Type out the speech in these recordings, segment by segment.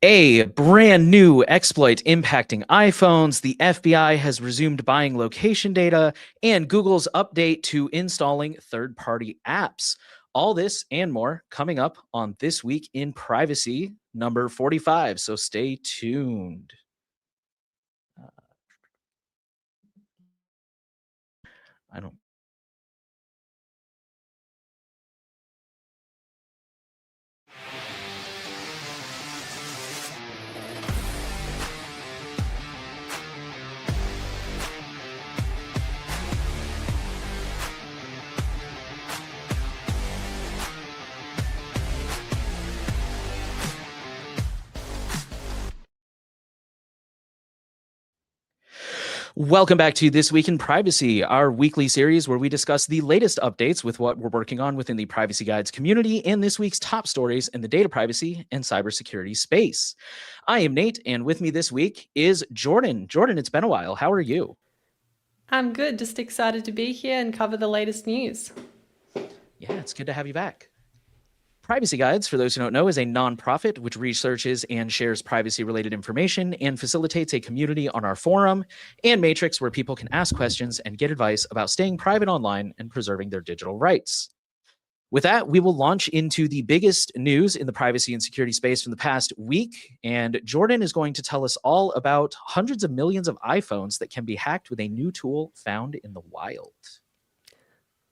A brand new exploit impacting iPhones, the FBI has resumed buying location data, and Google's update to installing third party apps. All this and more coming up on This Week in Privacy, number 45. So stay tuned. I don't Welcome back to This Week in Privacy, our weekly series where we discuss the latest updates with what we're working on within the Privacy Guides community and this week's top stories in the data privacy and cybersecurity space. I am Nate, and with me this week is Jordan. Jordan, it's been a while. How are you? I'm good, just excited to be here and cover the latest news. Yeah, it's good to have you back. Privacy Guides, for those who don't know, is a nonprofit which researches and shares privacy related information and facilitates a community on our forum and matrix where people can ask questions and get advice about staying private online and preserving their digital rights. With that, we will launch into the biggest news in the privacy and security space from the past week. And Jordan is going to tell us all about hundreds of millions of iPhones that can be hacked with a new tool found in the wild.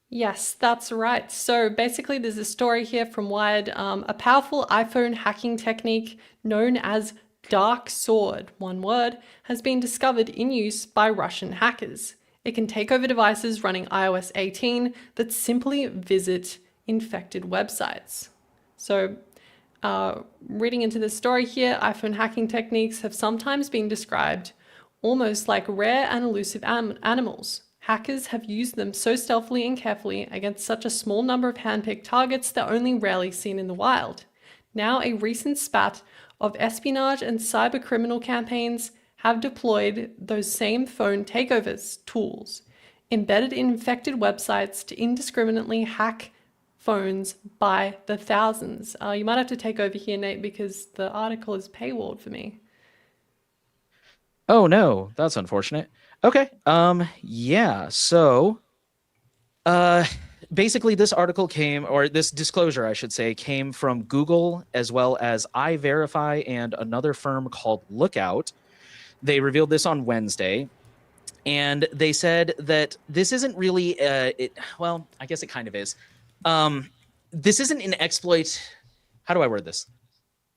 Yes, that's right. So basically, there's a story here from Wired. A powerful iPhone hacking technique known as Dark Sword, one word, has been discovered in use by Russian hackers. It can take over devices running iOS 18 that simply visit infected websites. So reading into the story here, iPhone hacking techniques have sometimes been described almost like rare and elusive animals. Hackers have used them so stealthily and carefully against such a small number of handpicked targets they're only rarely seen in the wild. Now, a recent spat of espionage and cybercriminal campaigns have deployed those same phone takeovers tools, embedded in infected websites to indiscriminately hack phones by the thousands. You might have to take over here, Nate, because the article is paywalled for me. Oh no, that's unfortunate. Okay. Yeah. So uh basically this article came, or this disclosure I should say, came from Google as well as iVerify and another firm called Lookout. They revealed this on Wednesday, and they said that this isn't really well, I guess it kind of is. This isn't an exploit. How do I word this?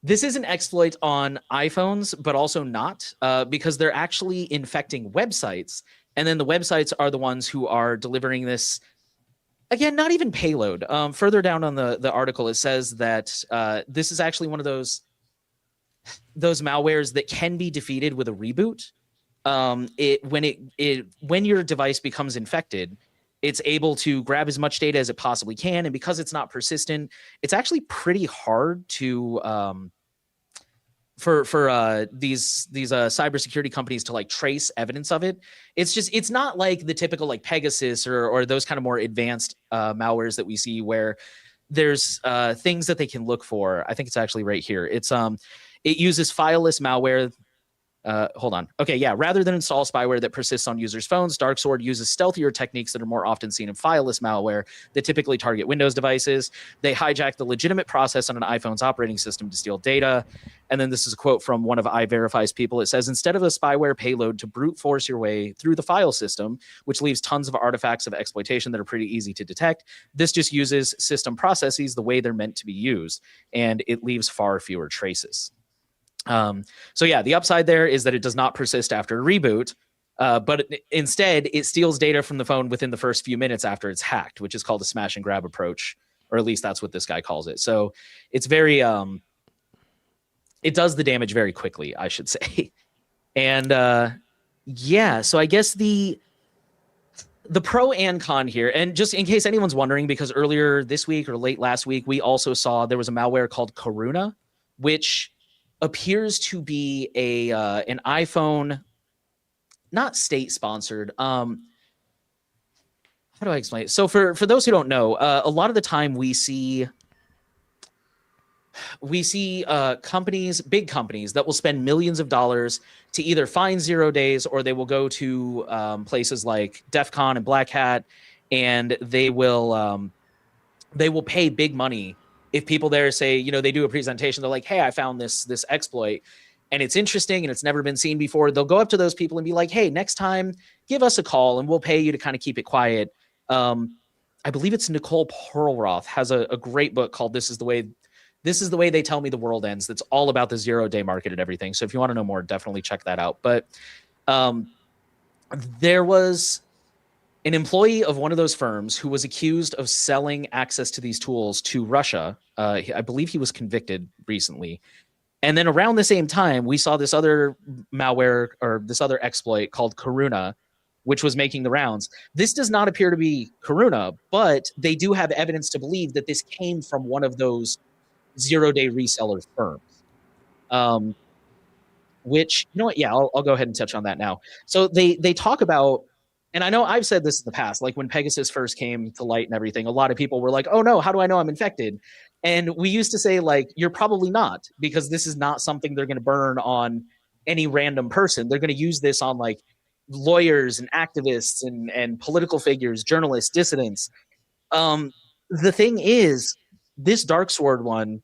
This is an exploit on iPhones, but also not, because they're actually infecting websites. And then the websites are the ones who are delivering this. Again, not even payload. Further down on the article, it says that this is actually one of those malwares that can be defeated with a reboot. When your device becomes infected, it's able to grab as much data as it possibly can, and because it's not persistent, it's actually pretty hard to for these cybersecurity companies to like trace evidence of it. It's not like the typical like Pegasus or those kind of more advanced malwares that we see where there's things that they can look for. I think it's actually right here. It uses fileless malware. Hold on. Okay, yeah. Rather than install spyware that persists on users' phones, Dark Sword uses stealthier techniques that are more often seen in fileless malware that typically target Windows devices. They hijack the legitimate process on an iPhone's operating system to steal data. And then this is a quote from one of iVerify's people. It says, instead of a spyware payload to brute force your way through the file system, which leaves tons of artifacts of exploitation that are pretty easy to detect, this just uses system processes the way they're meant to be used, and it leaves far fewer traces. So yeah, the upside there is that it does not persist after a reboot, but instead it steals data from the phone within the first few minutes after it's hacked, which is called a smash and grab approach, or at least that's what this guy calls it. So it's very, it does the damage very quickly, I should say. And yeah, so I guess the pro and con here, and just in case anyone's wondering, because earlier this week or late last week, we also saw there was a malware called Karuna, which appears to be an iPhone, not state sponsored. How do I explain it? So for those who don't know, a lot of the time we see We see companies, big companies, that will spend millions of dollars to either find 0 days, or they will go to places like DEF CON and Black Hat, and they will pay big money if people there say, they do a presentation, they're like, hey, I found this exploit and it's interesting and it's never been seen before. They'll go up to those people and be like, hey, next time give us a call and we'll pay you to kind of keep it quiet. I believe it's Nicole Perlroth has a great book called This is the way they tell me the world ends. That's all about the 0 day market and everything. So if you want to know more, definitely check that out. But um, there was an employee of one of those firms who was accused of selling access to these tools to Russia. I believe he was convicted recently. And then around the same time, we saw this other malware or this other exploit called Karuna, which was making the rounds. This does not appear to be Karuna, but they do have evidence to believe that this came from one of those 0 day reseller firms. Um, which, you know what? Yeah, I'll go ahead and touch on that now. So they talk about, and I know I've said this in the past, like when Pegasus first came to light and everything, a lot of people were like, oh no, how do I know I'm infected? And we used to say, like, you're probably not, because this is not something they're going to burn on any random person. They're going to use this on like lawyers and activists and political figures, journalists, dissidents. The thing is, this Dark Sword one,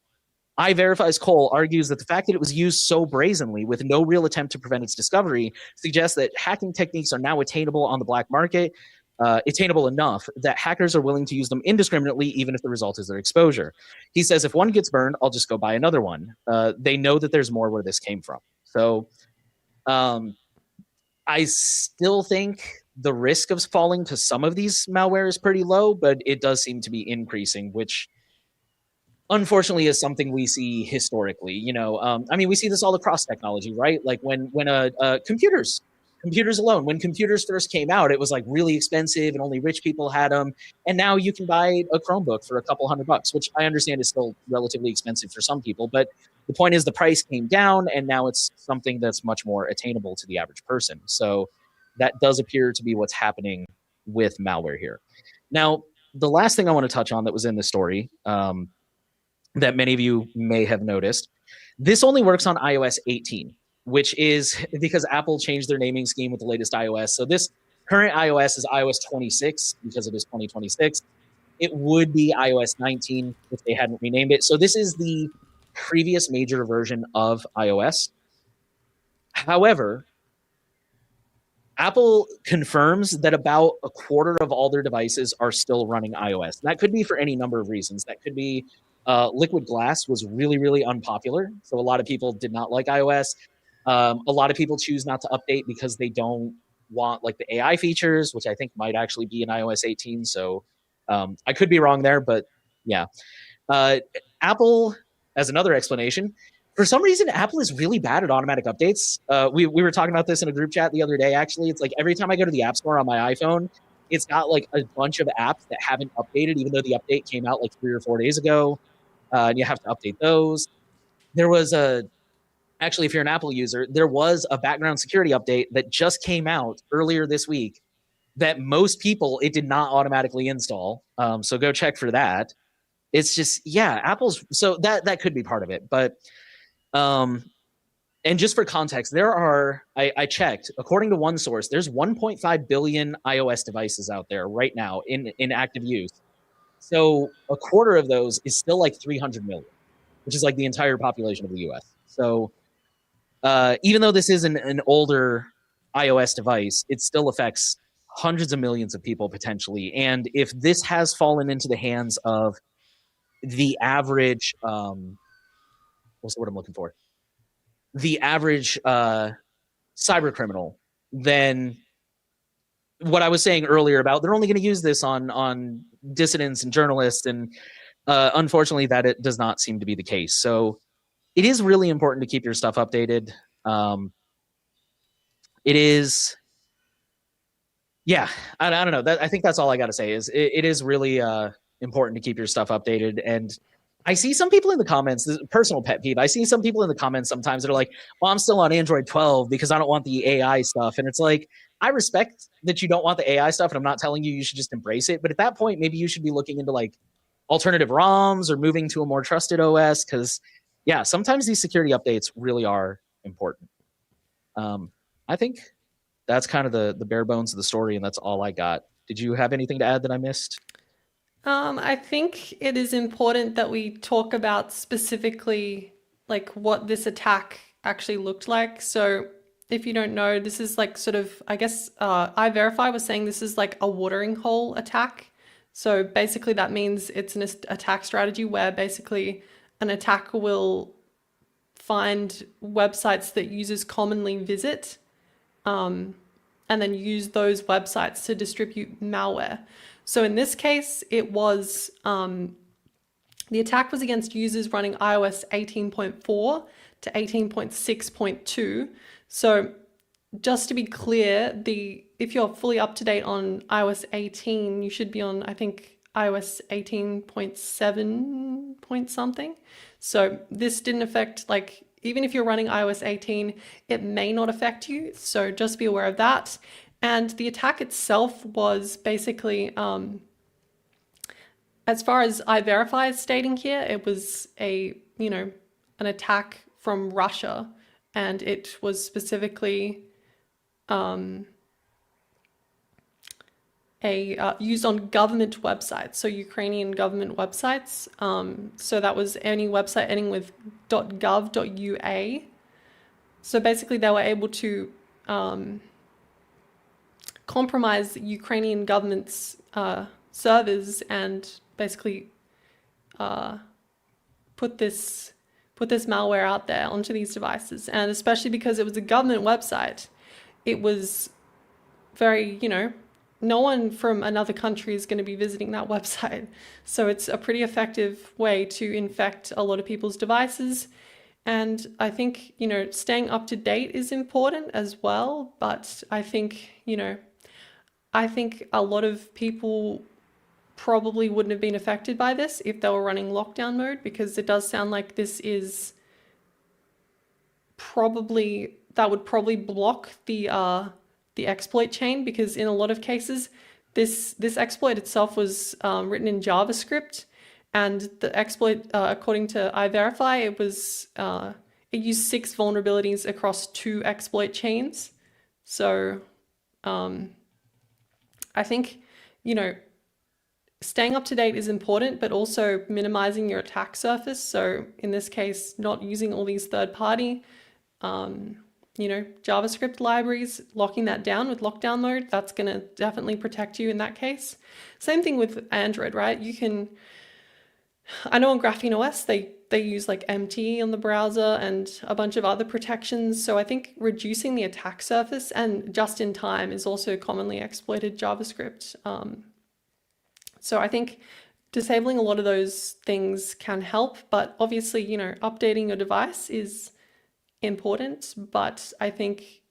iVerify's Cole argues that the fact that it was used so brazenly with no real attempt to prevent its discovery suggests that hacking techniques are now attainable on the black market, attainable enough that hackers are willing to use them indiscriminately, even if the result is their exposure. He says, if one gets burned, I'll just go buy another one. They know that there's more where this came from. So I still think the risk of falling to some of these malware is pretty low, but it does seem to be increasing, which unfortunately is something we see historically. I mean, we see this all across technology, right? Like when computers alone, when computers first came out, it was like really expensive and only rich people had them. And now you can buy a Chromebook for a couple $100, which I understand is still relatively expensive for some people. But the point is the price came down and now it's something that's much more attainable to the average person. So that does appear to be what's happening with malware here. Now, the last thing I want to touch on that was in the story, that many of you may have noticed. This only works on iOS 18, which is because Apple changed their naming scheme with the latest iOS. So this current iOS is iOS 26 because it is 2026. It would be iOS 19 if they hadn't renamed it. So this is the previous major version of iOS. However, Apple confirms that about a quarter of all their devices are still running iOS. And that could be for any number of reasons. That could be liquid glass was really, really unpopular. So a lot of people did not like iOS. A lot of people choose not to update because they don't want like the AI features, which I think might actually be in iOS 18. So I could be wrong there, but yeah. Apple, as another explanation, for some reason, Apple is really bad at automatic updates. We were talking about this in a group chat the other day, actually. It's like every time I go to the App Store on my iPhone, it's got like a bunch of apps that haven't updated, even though the update came out like 3 or 4 days ago. And you have to update those. There was actually, if you're an Apple user, there was a background security update that just came out earlier this week that most people, it did not automatically install. So go check for that. It's just, yeah, Apple's, so that could be part of it. But and just for context, there are, I checked, according to one source, there's 1.5 billion iOS devices out there right now in active use. So a quarter of those is still like 300 million, which is like the entire population of the US. So even though this is an older iOS device, it still affects hundreds of millions of people potentially. And if this has fallen into the hands of the average, what's the word I'm looking for? The average cyber criminal, then what I was saying earlier about they're only going to use this on dissidents and journalists, and unfortunately, that it does not seem to be the case. So it is really important to keep your stuff updated. It is, yeah. I don't know. I think that's all I got to say. Is it is really important to keep your stuff updated. And I see some people in the comments, this is a personal pet peeve. I see some people in the comments sometimes that are like, well, I'm still on Android 12 because I don't want the AI stuff. And it's like, I respect that you don't want the AI stuff, and I'm not telling you should just embrace it. But at that point, maybe you should be looking into like alternative ROMs or moving to a more trusted OS. Because yeah, sometimes these security updates really are important. I think that's kind of the bare bones of the story, and that's all I got. Did you have anything to add that I missed? I think it is important that we talk about specifically like what this attack actually looked like. So if you don't know, this is like sort of, I guess, iVerify was saying this is like a watering hole attack. So basically that means it's an attack strategy where basically an attacker will find websites that users commonly visit, and then use those websites to distribute malware. So in this case, it was the attack was against users running iOS 18.4 to 18.6.2. So just to be clear, if you're fully up to date on iOS 18, you should be on, I think, iOS 18.7 point something. So this didn't affect, like, even if you're running iOS 18, it may not affect you. So just be aware of that. And the attack itself was basically, as far as iVerify is stating here, it was an attack from Russia, and it was specifically used on government websites, so Ukrainian government websites. So that was any website ending with .gov.ua. So basically, they were able to compromise Ukrainian government's servers and basically put this malware out there onto these devices. And especially because it was a government website, it was very, no one from another country is going to be visiting that website. So it's a pretty effective way to infect a lot of people's devices. And I think, staying up to date is important as well. But I think, a lot of people probably wouldn't have been affected by this if they were running lockdown mode, because it does sound like this is that would probably block the exploit chain, because in a lot of cases, this exploit itself was written in JavaScript, and the exploit, according to iVerify, it used 6 vulnerabilities across 2 exploit chains. So I think, staying up to date is important, but also minimizing your attack surface. So in this case, not using all these third-party JavaScript libraries, locking that down with lockdown mode, that's going to definitely protect you in that case. Same thing with Android, right? I know on Graphene OS, they use like MT on the browser and a bunch of other protections. So I think reducing the attack surface and just in time is also commonly exploited JavaScript. So I think disabling a lot of those things can help, but obviously, updating your device is important, but I think,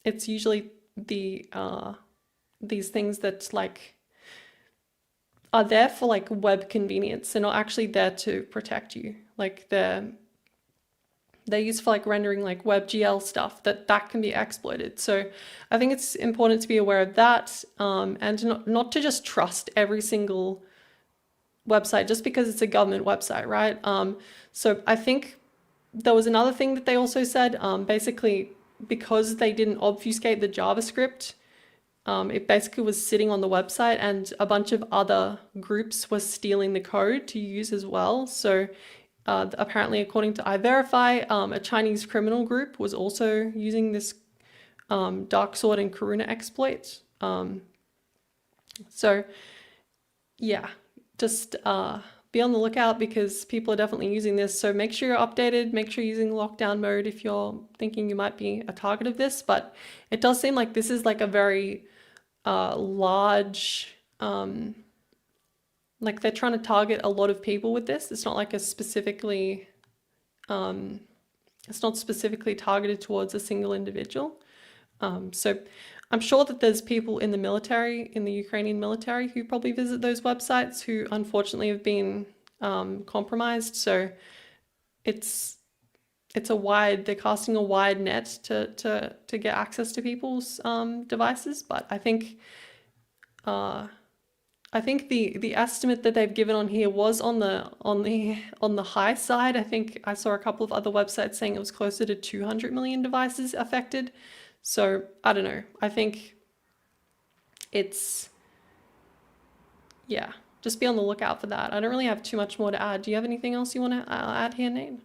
it's usually these things that like are there for like web convenience. They're not actually there to protect you. Like they're used for like rendering like WebGL stuff that can be exploited. So I think it's important to be aware of that, and not to just trust every single website just because it's a government website, right? So I think there was another thing that they also said, basically because they didn't obfuscate the JavaScript, it basically was sitting on the website and a bunch of other groups were stealing the code to use as well. So apparently, according to iVerify, a Chinese criminal group was also using this Dark Sword and Karuna exploit. So yeah, just be on the lookout because people are definitely using this. So make sure you're updated, make sure you're using lockdown mode if you're thinking you might be a target of this. But it does seem like this is like a very large, like they're trying to target a lot of people with this. It's not like it's not specifically targeted towards a single individual. So I'm sure that there's people in the military, in the Ukrainian military, who probably visit those websites who unfortunately have been compromised. So they're casting a wide net to get access to people's devices. But I think I think the estimate that they've given on here was on the high side. I think I saw a couple of other websites saying it was closer to 200 million devices affected. So I don't know. I think it's, yeah, just be on the lookout for that. I don't really have too much more to add. Do you have anything else you want to add here, Nate?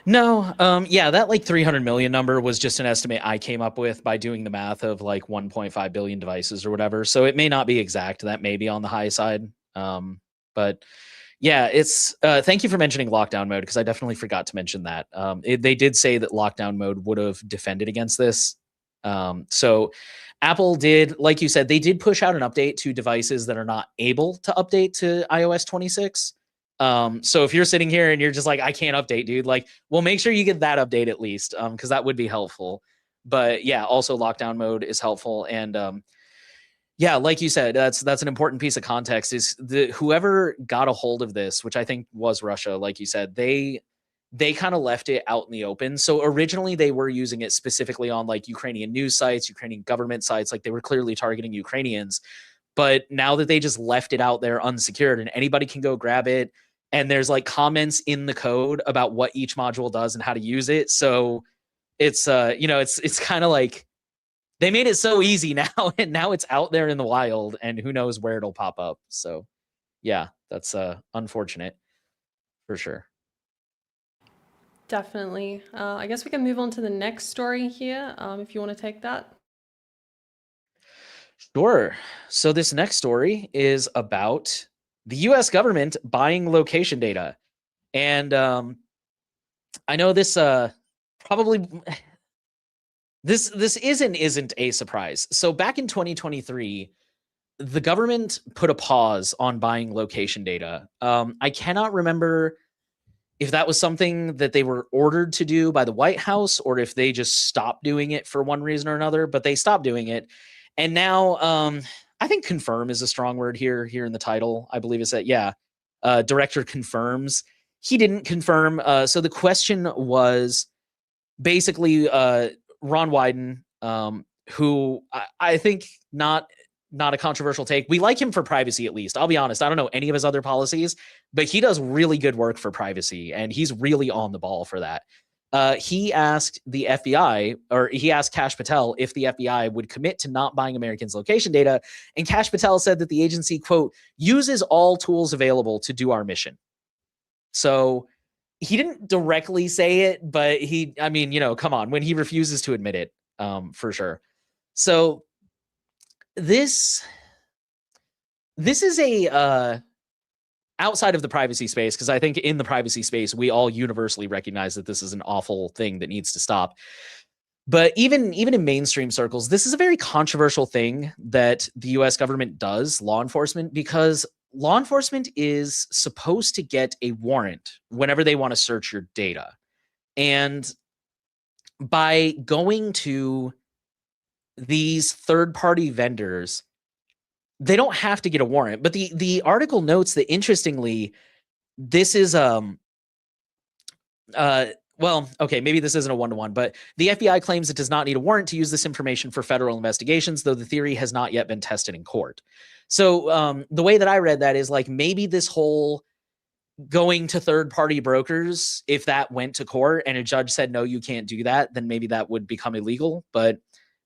No, yeah, that like 300 million number was just an estimate I came up with by doing the math of like 1.5 billion devices or whatever. So it may not be exact. That may be on the high side. But yeah, it's thank you for mentioning lockdown mode, because I definitely forgot to mention that. They did say that lockdown mode would have defended against this. So Apple did, like you said, they did push out an update to devices that are not able to update to iOS 26. So if you're sitting here and you're just like, I can't update, dude, like, well, make sure you get that update at least, because that would be helpful. But yeah, also lockdown mode is helpful. And yeah, like you said, that's an important piece of context. Is the whoever got a hold of this, which I think was Russia, like you said, they kind of left it out in the open. So originally they were using it specifically on like Ukrainian news sites, Ukrainian government sites, like they were clearly targeting Ukrainians. But now that they just left it out there unsecured and anybody can go grab it, and there's like comments in the code about what each module does and how to use it. So it's it's kind of like they made it so easy now, and now it's out there in the wild, and who knows where it'll pop up. So yeah, that's unfortunate for sure. Definitely. I guess we can move on to the next story here, if you want to take that. Sure. So this next story is about the US government buying location data. And I know this probably this isn't a surprise. So back in 2023, the government put a pause on buying location data. I cannot remember if that was something that they were ordered to do by the White House or if they just stopped doing it for one reason or another, but they stopped doing it. And now I think confirm is a strong word here in the title. I believe it's that, yeah, director confirms. He didn't confirm. So the question was basically Ron Wyden, who I think not a controversial take. We like him for privacy, at least. I'll be honest. I don't know any of his other policies, but he does really good work for privacy, and he's really on the ball for that. He asked the FBI, or he asked Kash Patel if the FBI would commit to not buying Americans' location data, and Kash Patel said that the agency, quote, uses all tools available to do our mission. So he didn't directly say it, but I mean, come on, when he refuses to admit it, for sure. So this is a outside of the privacy space, because I think in the privacy space we all universally recognize that this is an awful thing that needs to stop. But even in mainstream circles, this is a very controversial thing that the US government does, law enforcement, because law enforcement is supposed to get a warrant whenever they want to search your data. And by going to these third-party vendors, they don't have to get a warrant. But the article notes that, interestingly, this is well, okay, maybe this isn't a one-to-one, but the FBI claims it does not need a warrant to use this information for federal investigations, though the theory has not yet been tested in court. So the way that I read that is like, maybe this whole going to third-party brokers, if that went to court and a judge said, no, you can't do that, then maybe that would become illegal. But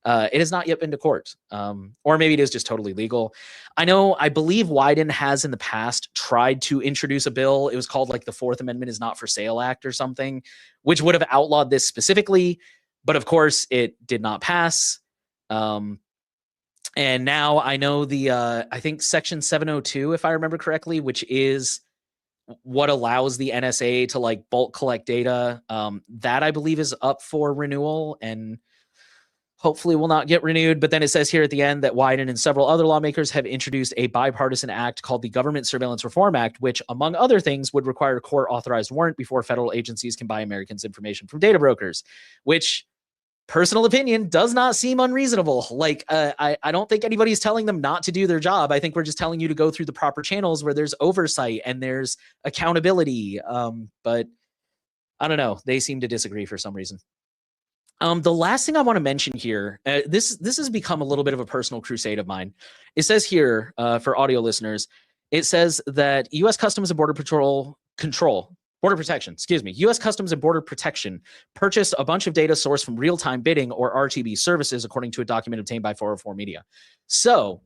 it has not yet been to court. Or maybe it is just totally legal. I believe Wyden has in the past tried to introduce a bill. It was called like the Fourth Amendment is Not for Sale Act or something, which would have outlawed this specifically. But of course, it did not pass. And now I know I think Section 702, if I remember correctly, which is what allows the NSA to like bulk collect data, that I believe is up for renewal and hopefully will not get renewed. But then it says here at the end that Wyden and several other lawmakers have introduced a bipartisan act called the Government Surveillance Reform Act, which, among other things, would require a court-authorized warrant before federal agencies can buy Americans' information from data brokers, which, personal opinion, does not seem unreasonable. Like, I don't think anybody's telling them not to do their job. I think we're just telling you to go through the proper channels where there's oversight and there's accountability. But I don't know. They seem to disagree for some reason. The last thing I want to mention here, this has become a little bit of a personal crusade of mine. It says here, for audio listeners, it says that U.S. Customs and Border Protection, excuse me, U.S. Customs and Border Protection purchased a bunch of data sourced from real-time bidding or RTB services, according to a document obtained by 404 Media. So,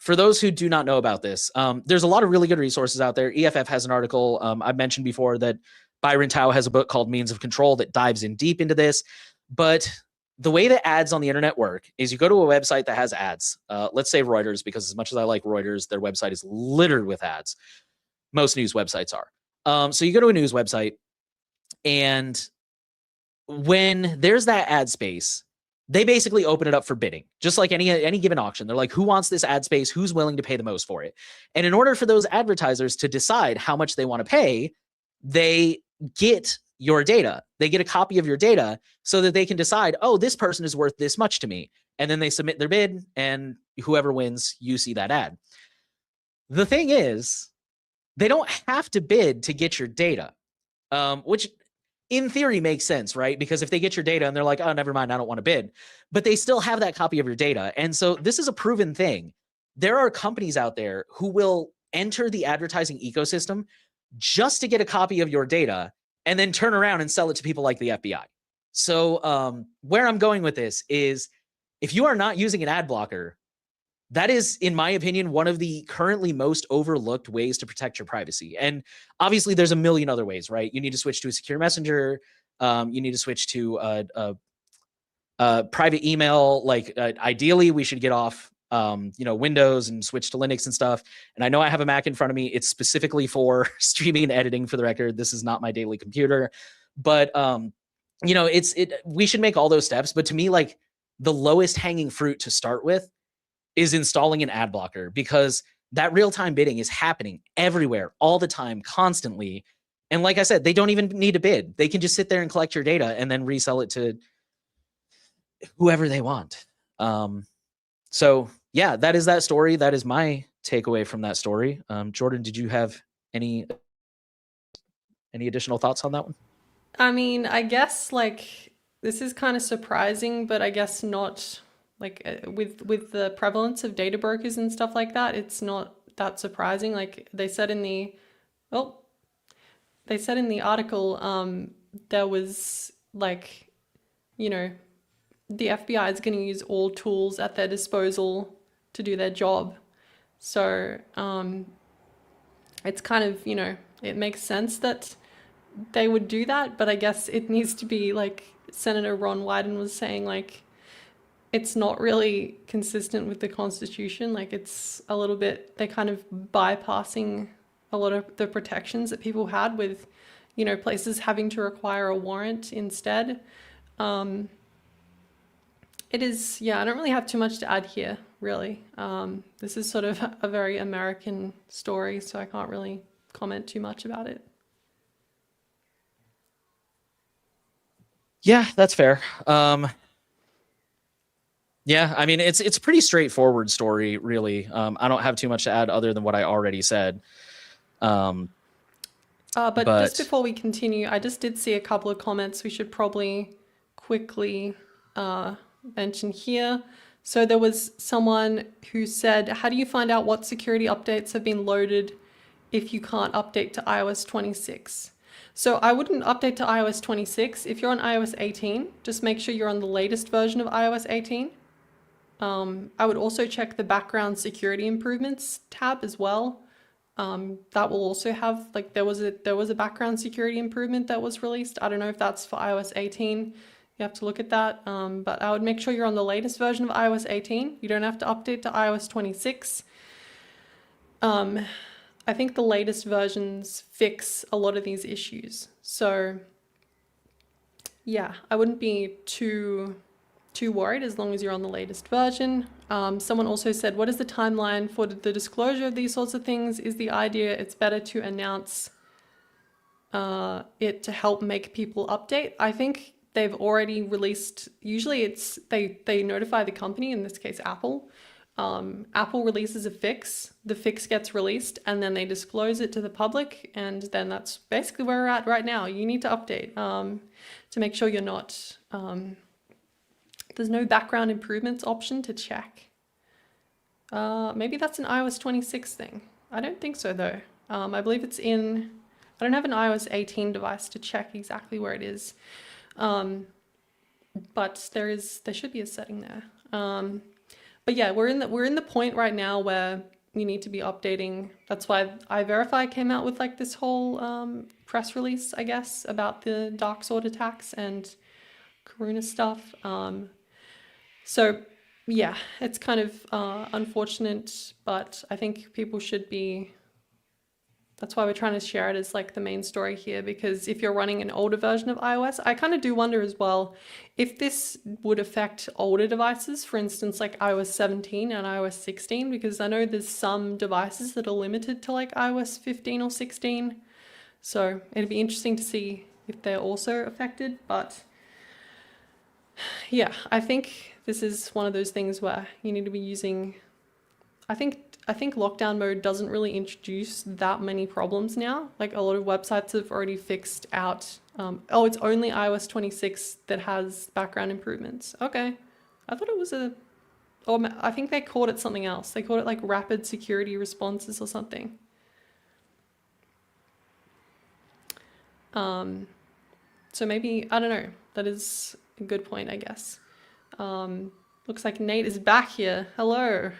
for those who do not know about this, there's a lot of really good resources out there. EFF has an article. I've mentioned before that Byron Tao has a book called Means of Control that dives in deep into this. But the way that ads on the internet work is you go to a website that has ads. Let's say Reuters, because as much as I like Reuters, their website is littered with ads. Most news websites are. So you go to a news website, and when there's that ad space, they basically open it up for bidding, just like any given auction. They're like, who wants this ad space? Who's willing to pay the most for it? And in order for those advertisers to decide how much they want to pay, they get your data. They get a copy of your data so that they can decide, oh, this person is worth this much to me. And then they submit their bid, and whoever wins, you see that ad. The thing is, they don't have to bid to get your data, which in theory makes sense, right? Because if they get your data and they're like, oh, never mind, I don't want to bid, but they still have that copy of your data. And so this is a proven thing. There are companies out there who will enter the advertising ecosystem just to get a copy of your data and then turn around and sell it to people like the FBI. So where I'm going with this is, if you are not using an ad blocker, that is, in my opinion, one of the currently most overlooked ways to protect your privacy. And obviously, there's a million other ways, right? You need to switch to a secure messenger. You need to switch to a private email. Like, ideally, we should get off, Windows and switch to Linux and stuff. And I know I have a Mac in front of me. It's specifically for streaming and editing, for the record. This is not my daily computer. But, we should make all those steps. But to me, like, the lowest hanging fruit to start with is installing an ad blocker, because that real-time bidding is happening everywhere, all the time, constantly. And like I said, they don't even need to bid. They can just sit there and collect your data and then resell it to whoever they want. So yeah, that is that story. That is my takeaway from that story. Jordan, did you have any additional thoughts on that one? I mean, I guess like this is kind of surprising, but I guess not like with the prevalence of data brokers and stuff like that, it's not that surprising. Like they said in the article, there was like, the FBI is going to use all tools at their disposal to do their job. So it's kind of, it makes sense that they would do that, but I guess it needs to be like Senator Ron Wyden was saying, like, it's not really consistent with the Constitution. Like, it's a little bit, they're kind of bypassing a lot of the protections that people had with, places having to require a warrant instead. It is, yeah, I don't really have too much to add here, really. This is sort of a very American story, so I can't really comment too much about it. Yeah, that's fair. Yeah, I mean, it's a pretty straightforward story, really. I don't have too much to add other than what I already said. But just before we continue, I just did see a couple of comments we should probably quickly mention here. So there was someone who said, how do you find out what security updates have been loaded if you can't update to iOS 26? So I wouldn't update to iOS 26. If you're on iOS 18, just make sure you're on the latest version of iOS 18. I would also check the background security improvements tab as well. That will also have, like, there was a background security improvement that was released. I don't know if that's for iOS 18. You have to look at that. But I would make sure you're on the latest version of iOS 18. You don't have to update to iOS 26. I think the latest versions fix a lot of these issues. So yeah, I wouldn't be too worried as long as you're on the latest version. Someone also said, what is the timeline for the disclosure of these sorts of things? Is the idea it's better to announce it to help make people update? I think they've already released, usually it's they notify the company, in this case Apple. Apple releases a fix, the fix gets released, and then they disclose it to the public, and then that's basically where we're at right now. You need to update to make sure you're not There's no background improvements option to check. Maybe that's an iOS 26 thing. I don't think so though. I believe it's in, I don't have an iOS 18 device to check exactly where it is. But there should be a setting there. But yeah, we're in the point right now where you need to be updating. That's why iVerify came out with like this whole press release, I guess, about the dark sword attacks and Karuna stuff. So yeah, it's kind of unfortunate, but I think people should be. That's why we're trying to share it as like the main story here, because if you're running an older version of iOS, I kind of do wonder as well if this would affect older devices, for instance, like iOS 17 and iOS 16, because I know there's some devices that are limited to like iOS 15 or 16. So it'd be interesting to see if they're also affected. But yeah, I think this is one of those things where you need to be using, I think lockdown mode doesn't really introduce that many problems now. Like a lot of websites have already fixed out, oh, it's only iOS 26 that has background improvements. Okay. I thought it was I think they called it something else. They called it like rapid security responses or something. So maybe, I don't know, that is a good point, I guess. Looks like Nate is back here. Hello.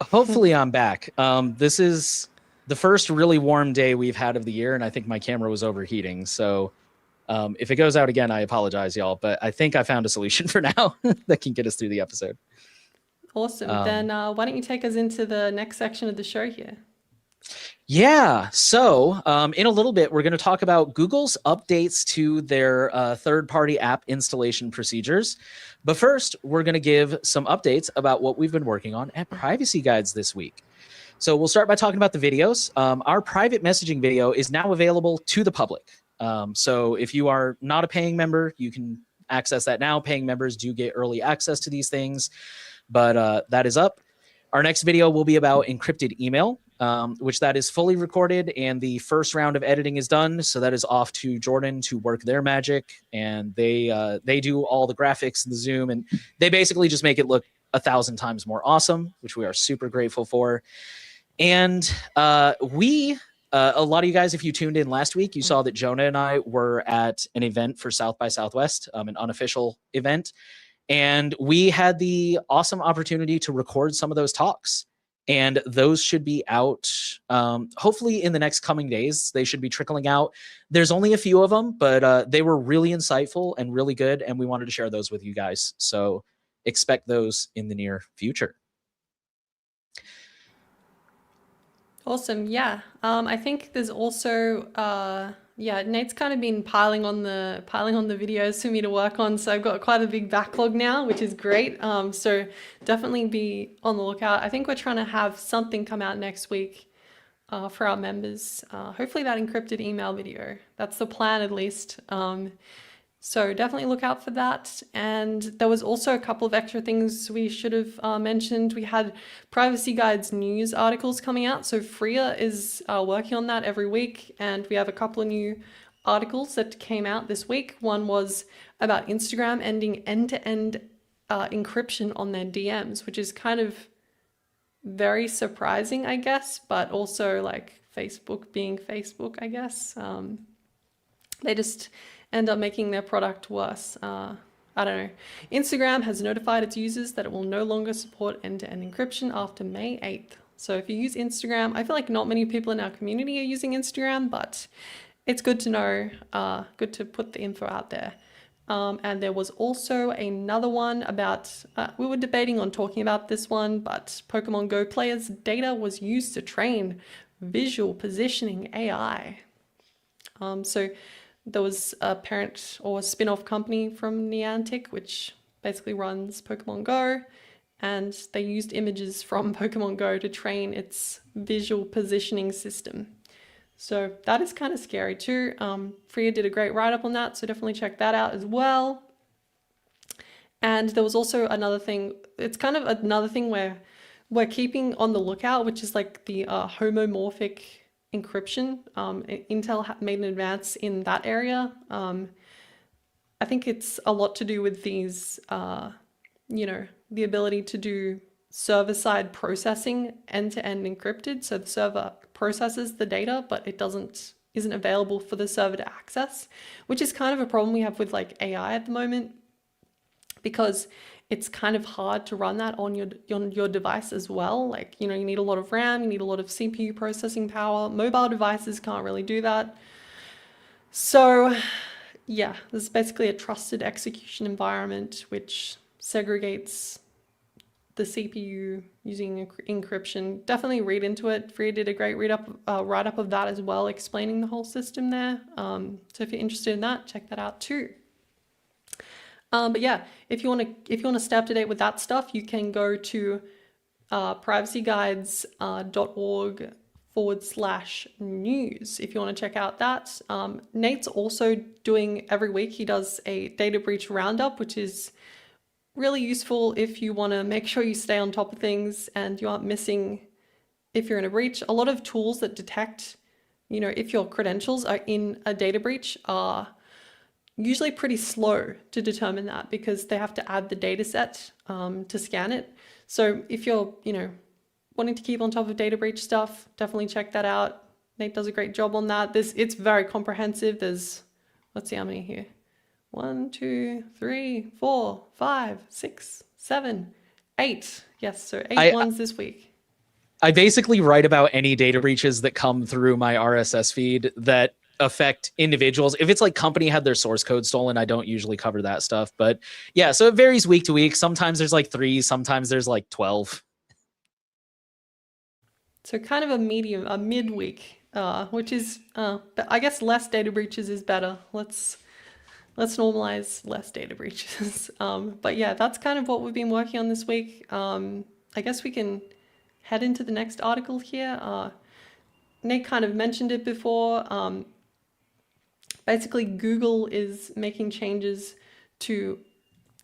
Hopefully I'm back. This is the first really warm day we've had of the year, and I think my camera was overheating. So if it goes out again, I apologize, y'all. But I think I found a solution for now that can get us through the episode. Awesome. Then why don't you take us into the next section of the show here? Yeah. So in a little bit, we're going to talk about Google's updates to their third-party app installation procedures. But first, we're going to give some updates about what we've been working on at Privacy Guides this week. So we'll start by talking about the videos. Our private messaging video is now available to the public. So if you are not a paying member, you can access that now. Paying members do get early access to these things, but that is up. Our next video will be about encrypted email, which that is fully recorded and the first round of editing is done. So that is off to Jordan to work their magic, and they do all the graphics and the zoom, and they basically just make it look 1,000 times more awesome, which we are super grateful for. And a lot of you guys, if you tuned in last week, you saw that Jonah and I were at an event for South by Southwest, an unofficial event. And we had the awesome opportunity to record some of those talks. And those should be out hopefully in the next coming days. They should be trickling out. There's only a few of them, but they were really insightful and really good. And we wanted to share those with you guys. So expect those in the near future. Awesome. Yeah. I think there's also yeah, Nate's kind of been piling on the videos for me to work on, so I've got quite a big backlog now, which is great. So definitely be on the lookout. I think we're trying to have something come out next week for our members. Hopefully that encrypted email video. That's the plan at least. So definitely look out for that. And there was also a couple of extra things we should have mentioned. We had Privacy Guides news articles coming out. So Freya is working on that every week. And we have a couple of new articles that came out this week. One was about Instagram ending end-to-end encryption on their DMs, which is kind of very surprising, I guess, but also like Facebook being Facebook, I guess. They just end up making their product worse. I don't know. Instagram has notified its users that it will no longer support end-to-end encryption after May 8th. So if you use Instagram, I feel like not many people in our community are using Instagram, but it's good to know, good to put the info out there. And there was also another one about, we were debating on talking about this one, but Pokemon Go players' data was used to train visual positioning AI. So there was a parent or a spin-off company from Niantic, which basically runs Pokemon Go, and they used images from Pokemon Go to train its visual positioning system. So that is kind of scary too. Freya did a great write-up on that, so definitely check that out as well. And there was also another thing, it's kind of another thing where we're keeping on the lookout, which is like the homomorphic encryption. Intel made an advance in that area. I think it's a lot to do with these, the ability to do server-side processing end-to-end encrypted. So the server processes the data, but it isn't available for the server to access, which is kind of a problem we have with like AI at the moment, because it's kind of hard to run that on your device as well. Like, you need a lot of RAM, you need a lot of CPU processing power. Mobile devices can't really do that. So yeah, this is basically a trusted execution environment which segregates the CPU using encryption. Definitely read into it. Free did a great write-up of that as well, explaining the whole system there. So if you're interested in that, check that out too. But yeah, if you want to stay up to date with that stuff, you can go to privacyguides.org/news if you want to check out that. Nate's also doing every week, he does a data breach roundup, which is really useful if you want to make sure you stay on top of things and you aren't missing if you're in a breach. A lot of tools that detect, if your credentials are in a data breach are usually pretty slow to determine that, because they have to add the data set to scan it. So if you're, wanting to keep on top of data breach stuff, definitely check that out. Nate does a great job on that. It's very comprehensive. There's, let's see how many here. 1, 2, 3, 4, 5, 6, 7, 8. Yes, so eight ones this week. I basically write about any data breaches that come through my RSS feed that affect individuals. If it's like company had their source code stolen, I don't usually cover that stuff. But yeah, so it varies week to week. Sometimes there's like 3, sometimes there's like 12. So kind of a midweek, which is, I guess less data breaches is better. Let's normalize less data breaches. But yeah, that's kind of what we've been working on this week. I guess we can head into the next article here. Nate kind of mentioned it before. Basically, Google is making changes to,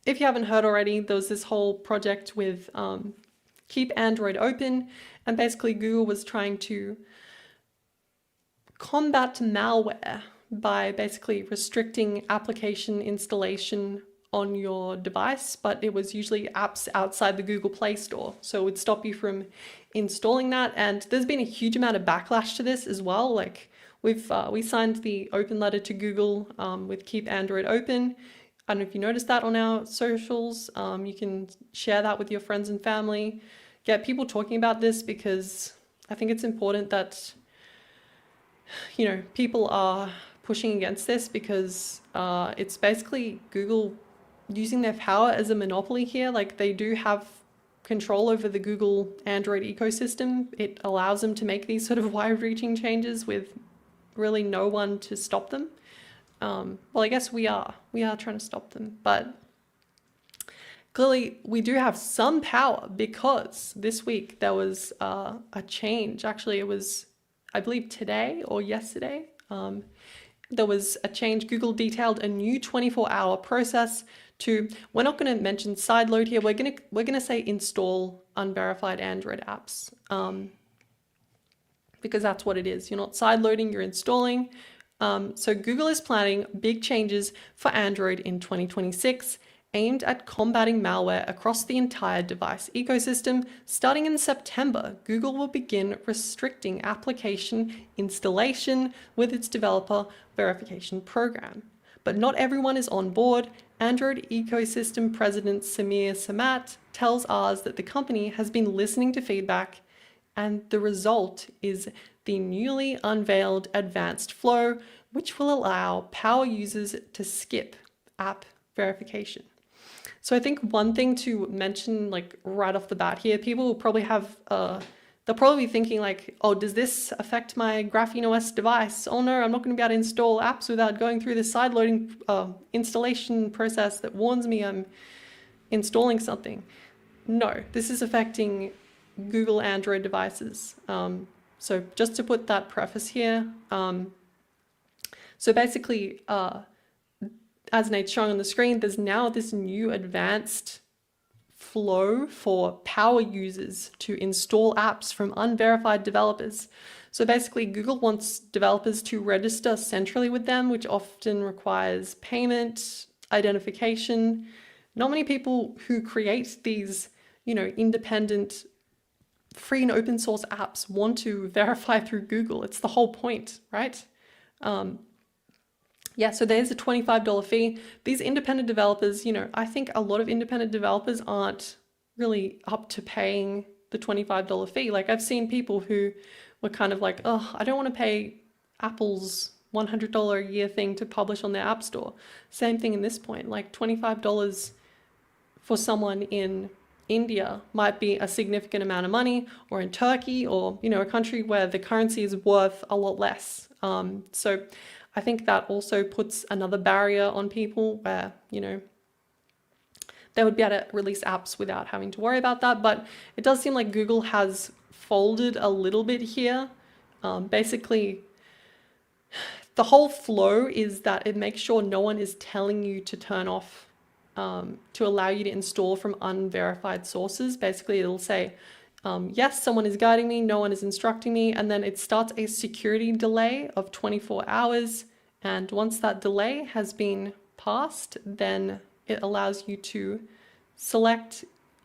if you haven't heard already, there was this whole project with Keep Android Open, and basically Google was trying to combat malware by basically restricting application installation on your device, but it was usually apps outside the Google Play Store. So it would stop you from installing that. And there's been a huge amount of backlash to this as well. Like we signed the open letter to Google with Keep Android Open. I don't know if you noticed that on our socials. You can share that with your friends and family. Get people talking about this, because I think it's important that, people are pushing against this, because it's basically Google using their power as a monopoly here. Like, they do have control over the Google Android ecosystem. It allows them to make these sort of wide-reaching changes with really no one to stop them. Well, I guess we are trying to stop them, but clearly we do have some power, because this week there was a change. Actually, it was, I believe, today or yesterday. There was a change. Google detailed a new 24-hour process to, we're not going to mention sideload here. We're going to say install unverified Android apps, because that's what it is. You're not sideloading, you're installing. So Google is planning big changes for Android in 2026, aimed at combating malware across the entire device ecosystem. Starting in September, Google will begin restricting application installation with its developer verification program. But not everyone is on board. Android ecosystem president Samir Samat tells ours that the company has been listening to feedback, and the result is the newly unveiled advanced flow, which will allow power users to skip app verification. So I think one thing to mention, like right off the bat here, people will probably have, they'll probably be thinking like, oh, does this affect my Graphene OS device? Oh no, I'm not going to be able to install apps without going through this sideloading installation process that warns me I'm installing something. No, this is affecting Google Android devices. So just to put that preface here, so basically, as Nate's showing on the screen, there's now this new advanced flow for power users to install apps from unverified developers. So basically, Google wants developers to register centrally with them, which often requires payment, identification. Not many people who create these, independent, free and open source apps want to verify through Google. It's the whole point, right? Yeah, so there's a $25 fee. These independent developers, I think a lot of independent developers aren't really up to paying the $25 fee. Like I've seen people who were kind of like, oh, I don't want to pay Apple's $100 a year thing to publish on their app store. Same thing in this point, like $25 for someone in India might be a significant amount of money, or in Turkey, or a country where the currency is worth a lot less. So I think that also puts another barrier on people where they would be able to release apps without having to worry about that. But it does seem like Google has folded a little bit here. Basically, the whole flow is that it makes sure no one is telling you to turn off, to allow you to install from unverified sources. Basically, it'll say, yes, someone is guiding me, no one is instructing me, and then it starts a security delay of 24 hours. And once that delay has been passed, then it allows you to select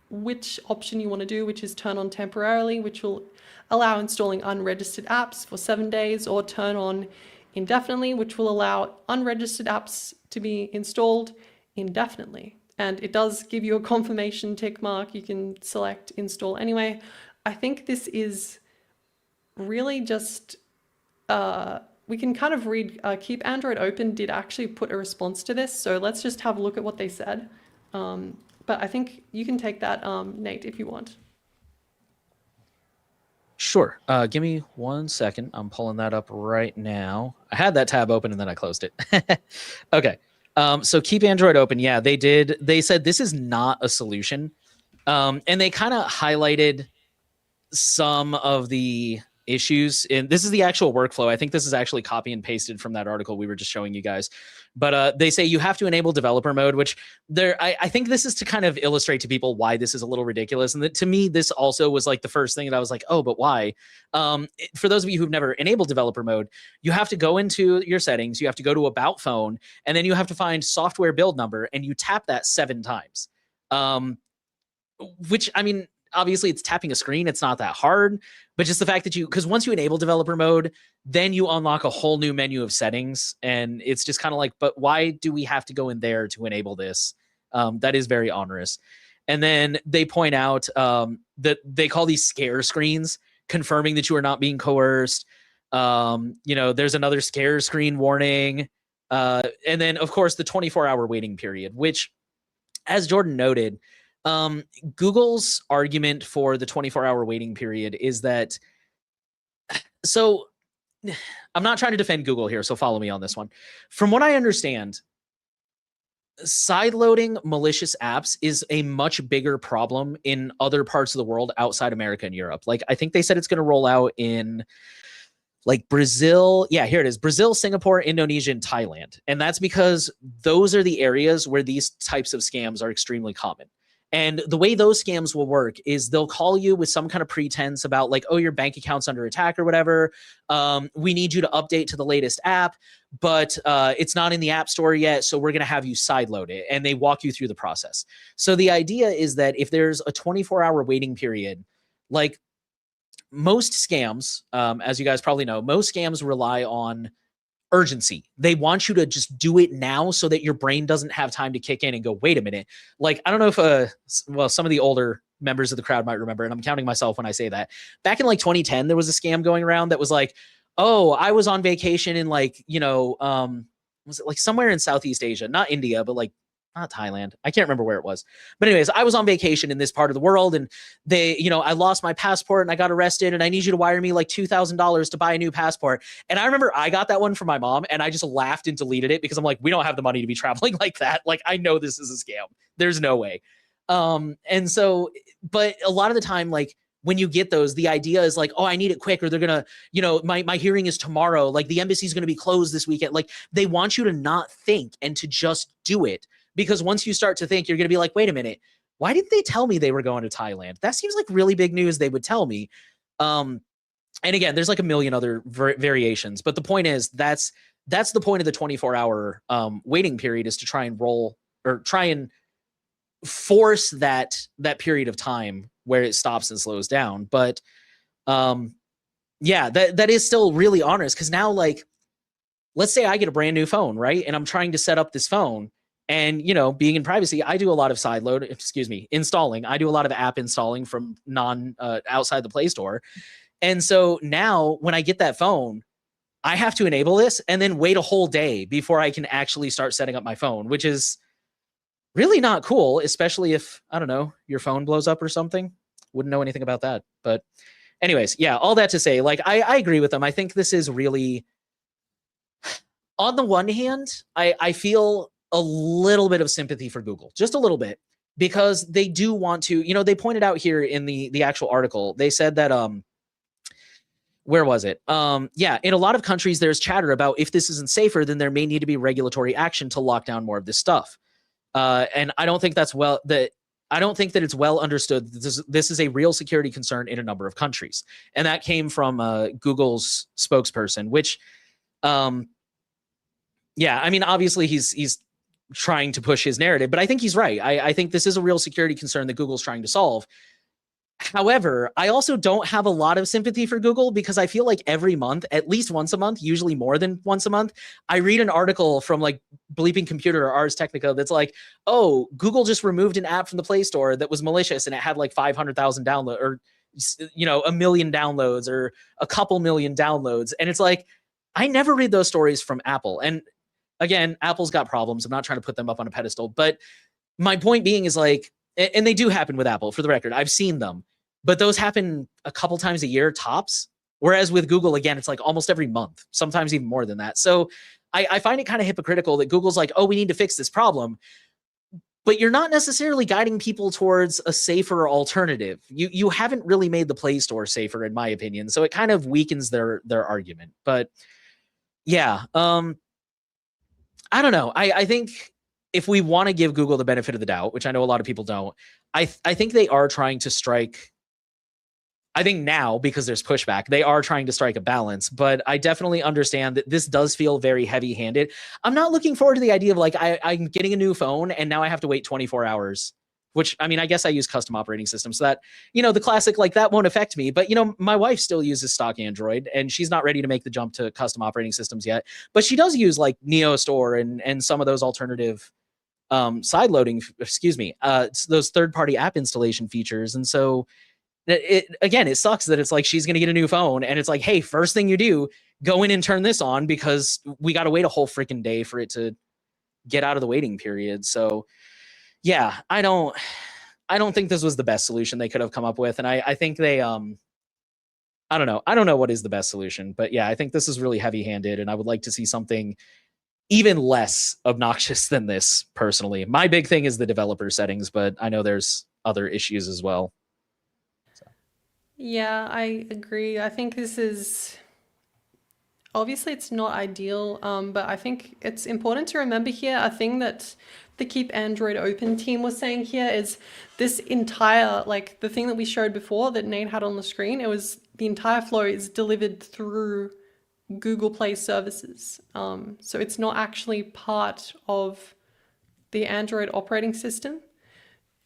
which option you want to do, which is turn on temporarily, which will allow installing unregistered apps for 7 days, or turn on indefinitely, which will allow unregistered apps to be installed indefinitely. And it does give you a confirmation tick mark. You can select install anyway. I think this is really just, we can kind of read, Keep Android Open did actually put a response to this. So let's just have a look at what they said. But I think you can take that, Nate, if you want. Sure. Give me 1 second. I'm pulling that up right now. I had that tab open and then I closed it. Okay. So Keep Android Open. Yeah, they did. They said this is not a solution. And they kind of highlighted some of the issues. And this is the actual workflow. I think this is actually copy and pasted from that article we were just showing you guys. But they say you have to enable developer mode, which I think this is to kind of illustrate to people why this is a little ridiculous. And that, to me, this also was like the first thing that I was like, oh, but why? For those of you who've never enabled developer mode, you have to go into your settings, you have to go to About Phone, and then you have to find software build number, and you tap that 7 times. Which, I mean, obviously it's tapping a screen. It's not that hard, but just the fact that because once you enable developer mode, then you unlock a whole new menu of settings. And it's just kind of like, but why do we have to go in there to enable this? That is very onerous. And then they point out that they call these scare screens, confirming that you are not being coerced. There's another scare screen warning. And then, of course, the 24-hour waiting period, which, as Jordan noted, Google's argument for the 24-hour waiting period is that, so I'm not trying to defend Google here, so follow me on this one. From what I understand, sideloading malicious apps is a much bigger problem in other parts of the world outside America and Europe. Like, I think they said it's going to roll out in like Brazil. Yeah, here it is. Brazil, Singapore, Indonesia, and Thailand. And that's because those are the areas where these types of scams are extremely common. And the way those scams will work is they'll call you with some kind of pretense about like, oh, your bank account's under attack or whatever. We need you to update to the latest app, but it's not in the app store yet. So we're going to have you sideload it. And they walk you through the process. So the idea is that if there's a 24-hour waiting period, like most scams, as you guys probably know, most scams rely on urgency. They want you to just do it now so that your brain doesn't have time to kick in and go, wait a minute. Like, I don't know if, some of the older members of the crowd might remember, and I'm counting myself when I say that. Back in like 2010, there was a scam going around that was like, oh, I was on vacation in like, was it like somewhere in Southeast Asia, not India, but like not Thailand. I can't remember where it was. But anyways, I was on vacation in this part of the world, and they, I lost my passport and I got arrested, and I need you to wire me like $2,000 to buy a new passport. And I remember I got that one from my mom, and I just laughed and deleted it because I'm like, we don't have the money to be traveling like that. Like, I know this is a scam. There's no way. And so, but a lot of the time, like, when you get those, the idea is like, oh, I need it quick, or they're going to, my hearing is tomorrow. Like, the embassy is going to be closed this weekend. Like, they want you to not think and to just do it. Because once you start to think, you're going to be like, wait a minute, why didn't they tell me they were going to Thailand? That seems like really big news. They would tell me. And again, there's like a million other variations. But the point is, that's that's the point of the 24-hour waiting period, is to try and roll, or try and force that period of time where it stops and slows down. But yeah, that is still really onerous, because now, like, let's say I get a brand new phone, right? And I'm trying to set up this phone. And, being in privacy, I do a lot of installing. I do a lot of app installing from outside the Play Store. And so now when I get that phone, I have to enable this and then wait a whole day before I can actually start setting up my phone, which is really not cool, especially if, I don't know, your phone blows up or something. Wouldn't know anything about that. But anyways, yeah, all that to say, like, I agree with them. I think this is really, on the one hand, I feel a little bit of sympathy for Google, just a little bit, because they do want to, they pointed out here in the actual article, they said that, where was it? Yeah, in a lot of countries, there's chatter about, if this isn't safer, then there may need to be regulatory action to lock down more of this stuff. And I don't think I don't think that it's well understood that this is a real security concern in a number of countries. And that came from Google's spokesperson, which, yeah, I mean, obviously he's trying to push his narrative, but I think he's right. I think this is a real security concern that Google's trying to solve. However, I also don't have a lot of sympathy for Google, because I feel like every month, at least once a month, usually more than once a month, I read an article from like Bleeping Computer or Ars Technica that's like, oh, Google just removed an app from the Play Store that was malicious and it had like 500,000 downloads, or, a million downloads, or a couple million downloads. And it's like, I never read those stories from Apple. And again, Apple's got problems. I'm not trying to put them up on a pedestal, but my point being is, like, and they do happen with Apple, for the record, I've seen them, but those happen a couple times a year tops. Whereas with Google, again, it's like almost every month, sometimes even more than that. So I find it kind of hypocritical that Google's like, oh, we need to fix this problem, but you're not necessarily guiding people towards a safer alternative. You haven't really made the Play Store safer, in my opinion. So it kind of weakens their argument. But yeah, I don't know. I think if we want to give Google the benefit of the doubt, which I know a lot of people don't, I think they are trying to strike. I think now, because there's pushback, they are trying to strike a balance, but I definitely understand that this does feel very heavy-handed. I'm not looking forward to the idea of, like, I'm getting a new phone and now I have to wait 24 hours, which, I mean, I guess I use custom operating systems, so that, the classic, like, that won't affect me. But, my wife still uses stock Android, and she's not ready to make the jump to custom operating systems yet. But she does use, like, Neo Store and some of those alternative side loading, those third-party app installation features. And so it sucks that it's like she's going to get a new phone and it's like, hey, first thing you do, go in and turn this on, because we got to wait a whole freaking day for it to get out of the waiting period. So yeah, I don't think this was the best solution they could have come up with. And I think they, I don't know. I don't know what is the best solution, but yeah, I think this is really heavy handed, and I would like to see something even less obnoxious than this personally. My big thing is the developer settings, but I know there's other issues as well. Yeah, I agree. I think this is obviously it's not ideal, but I think it's important to remember here a thing that the Keep Android Open team was saying here is this entire, like the thing that we showed before that Nate had on the screen, it was the entire flow is delivered through Google Play services. So it's not actually part of the Android operating system.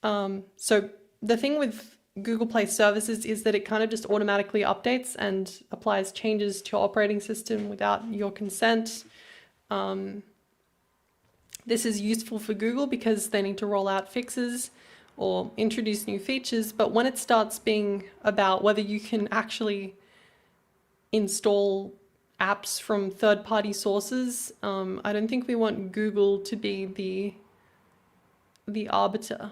So the thing with Google Play services is that it kind of just automatically updates and applies changes to your operating system without your consent. This is useful for Google because they need to roll out fixes or introduce new features, but when it starts being about whether you can actually install apps from third-party sources, I don't think we want Google to be the arbiter.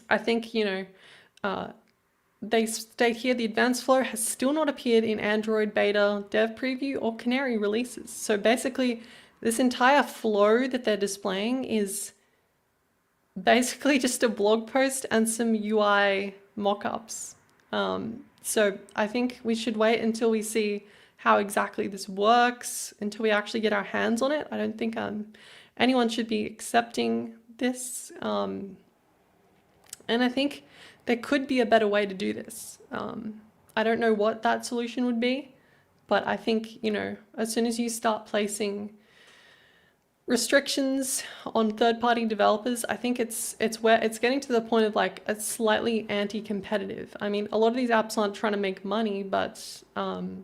I think, they state here the advanced flow has still not appeared in Android beta, dev preview, or Canary releases. So basically, this entire flow that they're displaying is basically just a blog post and some UI mockups. So I think we should wait until we see how exactly this works, until we actually get our hands on it. I don't think anyone should be accepting this. And I think there could be a better way to do this. I don't know what that solution would be, But I think, as soon as you start placing restrictions on third-party developers, I think it's where it's getting to the point of like a slightly anti-competitive. I mean, a lot of these apps aren't trying to make money, but I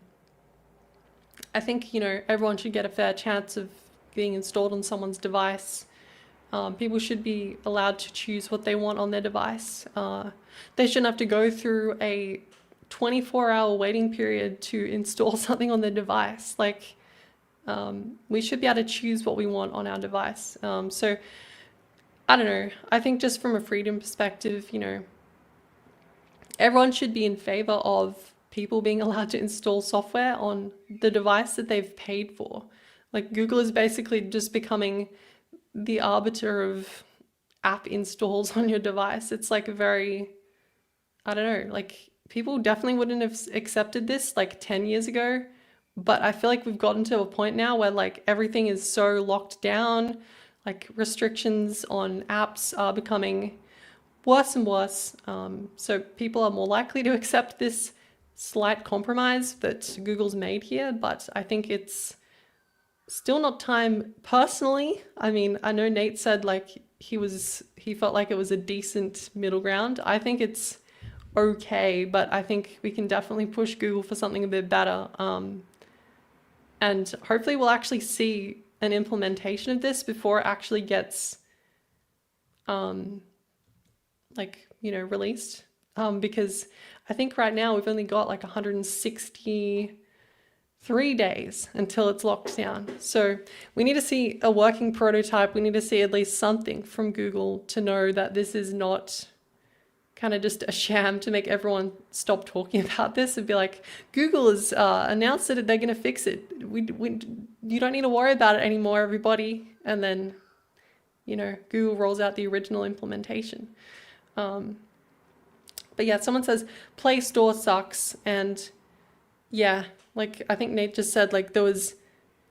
think, everyone should get a fair chance of being installed on someone's device. People should be allowed to choose what they want on their device. They shouldn't have to go through a 24-hour waiting period to install something on their device. Like, we should be able to choose what we want on our device. So, I don't know. I think just from a freedom perspective, everyone should be in favor of people being allowed to install software on the device that they've paid for. Like, Google is basically just becoming the arbiter of app installs on your device. It's like a very, I don't know, like people definitely wouldn't have accepted this like 10 years ago, but I feel like we've gotten to a point now where like everything is so locked down, like restrictions on apps are becoming worse and worse. So people are more likely to accept this slight compromise that Google's made here, but I think it's still not time personally. I mean, I know Nate said like he felt like it was a decent middle ground. I think it's okay, but I think we can definitely push Google for something a bit better. And hopefully we'll actually see an implementation of this before it actually gets released. Because I think right now we've only got like 163 days until it's locked down. So we need to see a working prototype. We need to see at least something from Google to know that this is not kind of just a sham to make everyone stop talking about this and be like, Google has announced that they're going to fix it. You don't need to worry about it anymore, everybody. And then, Google rolls out the original implementation. But yeah, someone says Play Store sucks. And yeah, like I think Nate just said, like there was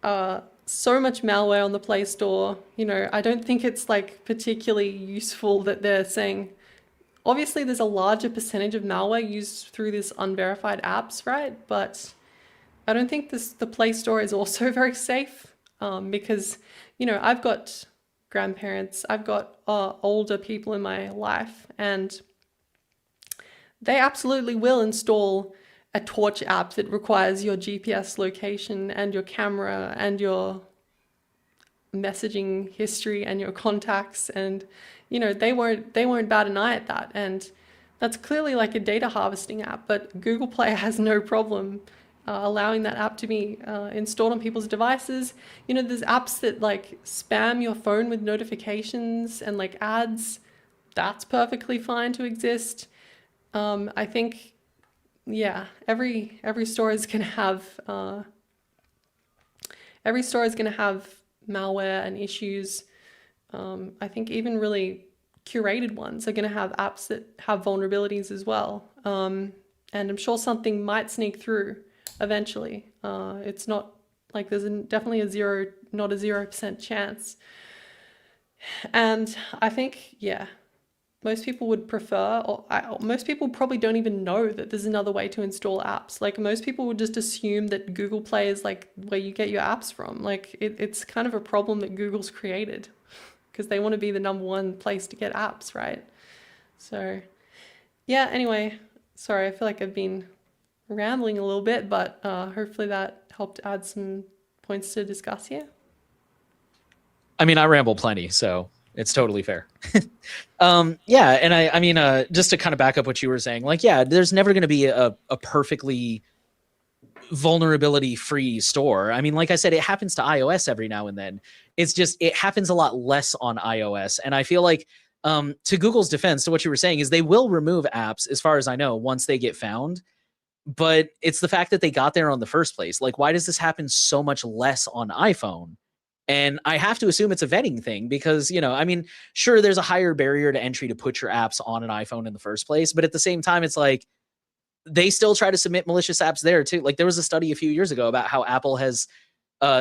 so much malware on the Play Store. I don't think it's like particularly useful that they're saying, obviously there's a larger percentage of malware used through this unverified apps, right? But I don't think the Play Store is also very safe because, I've got grandparents, I've got older people in my life, and they absolutely will install a torch app that requires your GPS location and your camera and your messaging history and your contacts, and they won't bat an eye at that. And that's clearly like a data harvesting app, but Google Play has no problem allowing that app to be installed on people's devices. There's apps that like spam your phone with notifications and like ads. That's perfectly fine to exist. I think, yeah, every store is gonna have malware and issues. I think even really curated ones are going to have apps that have vulnerabilities as well. And I'm sure something might sneak through eventually. It's not like there's definitely not a 0% chance. And I think, yeah, most people would prefer, most people probably don't even know that there's another way to install apps. Like most people would just assume that Google Play is like where you get your apps from. Like it's kind of a problem that Google's created because they want to be the #1 place to get apps, right? So yeah, anyway, sorry, I feel like I've been rambling a little bit, but hopefully that helped add some points to discuss here. I mean, I ramble plenty, so it's totally fair. Yeah, and I mean, just to kind of back up what you were saying, like, yeah, there's never going to be a perfectly vulnerability-free store. I mean, like I said, it happens to iOS every now and then. It's just, it happens a lot less on iOS. And I feel like, to Google's defense, to what you were saying, is they will remove apps, as far as I know, once they get found. But it's the fact that they got there on the first place. Like, why does this happen so much less on iPhone? And I have to assume it's a vetting thing because, I mean, sure, there's a higher barrier to entry to put your apps on an iPhone in the first place. But at the same time, it's like they still try to submit malicious apps there too. Like there was a study a few years ago about how Apple has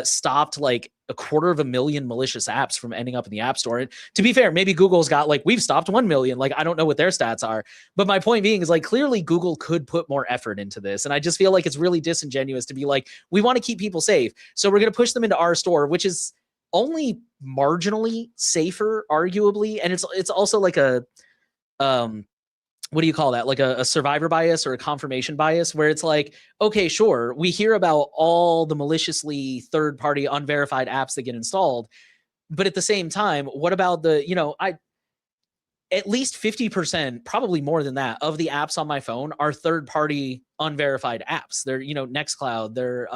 stopped like 250,000 malicious apps from ending up in the App Store. And to be fair, maybe Google's got like, we've stopped 1 million. Like, I don't know what their stats are. But my point being is like, clearly Google could put more effort into this. And I just feel like it's really disingenuous to be like, we want to keep people safe, so we're going to push them into our store, which is only marginally safer, arguably. And it's also like a, what do you call that? Like a survivor bias or a confirmation bias, where it's like, okay, sure, we hear about all the maliciously third-party unverified apps that get installed, but at the same time, what about the, at least 50%, probably more than that, of the apps on my phone are third-party unverified apps. They're, Nextcloud, they're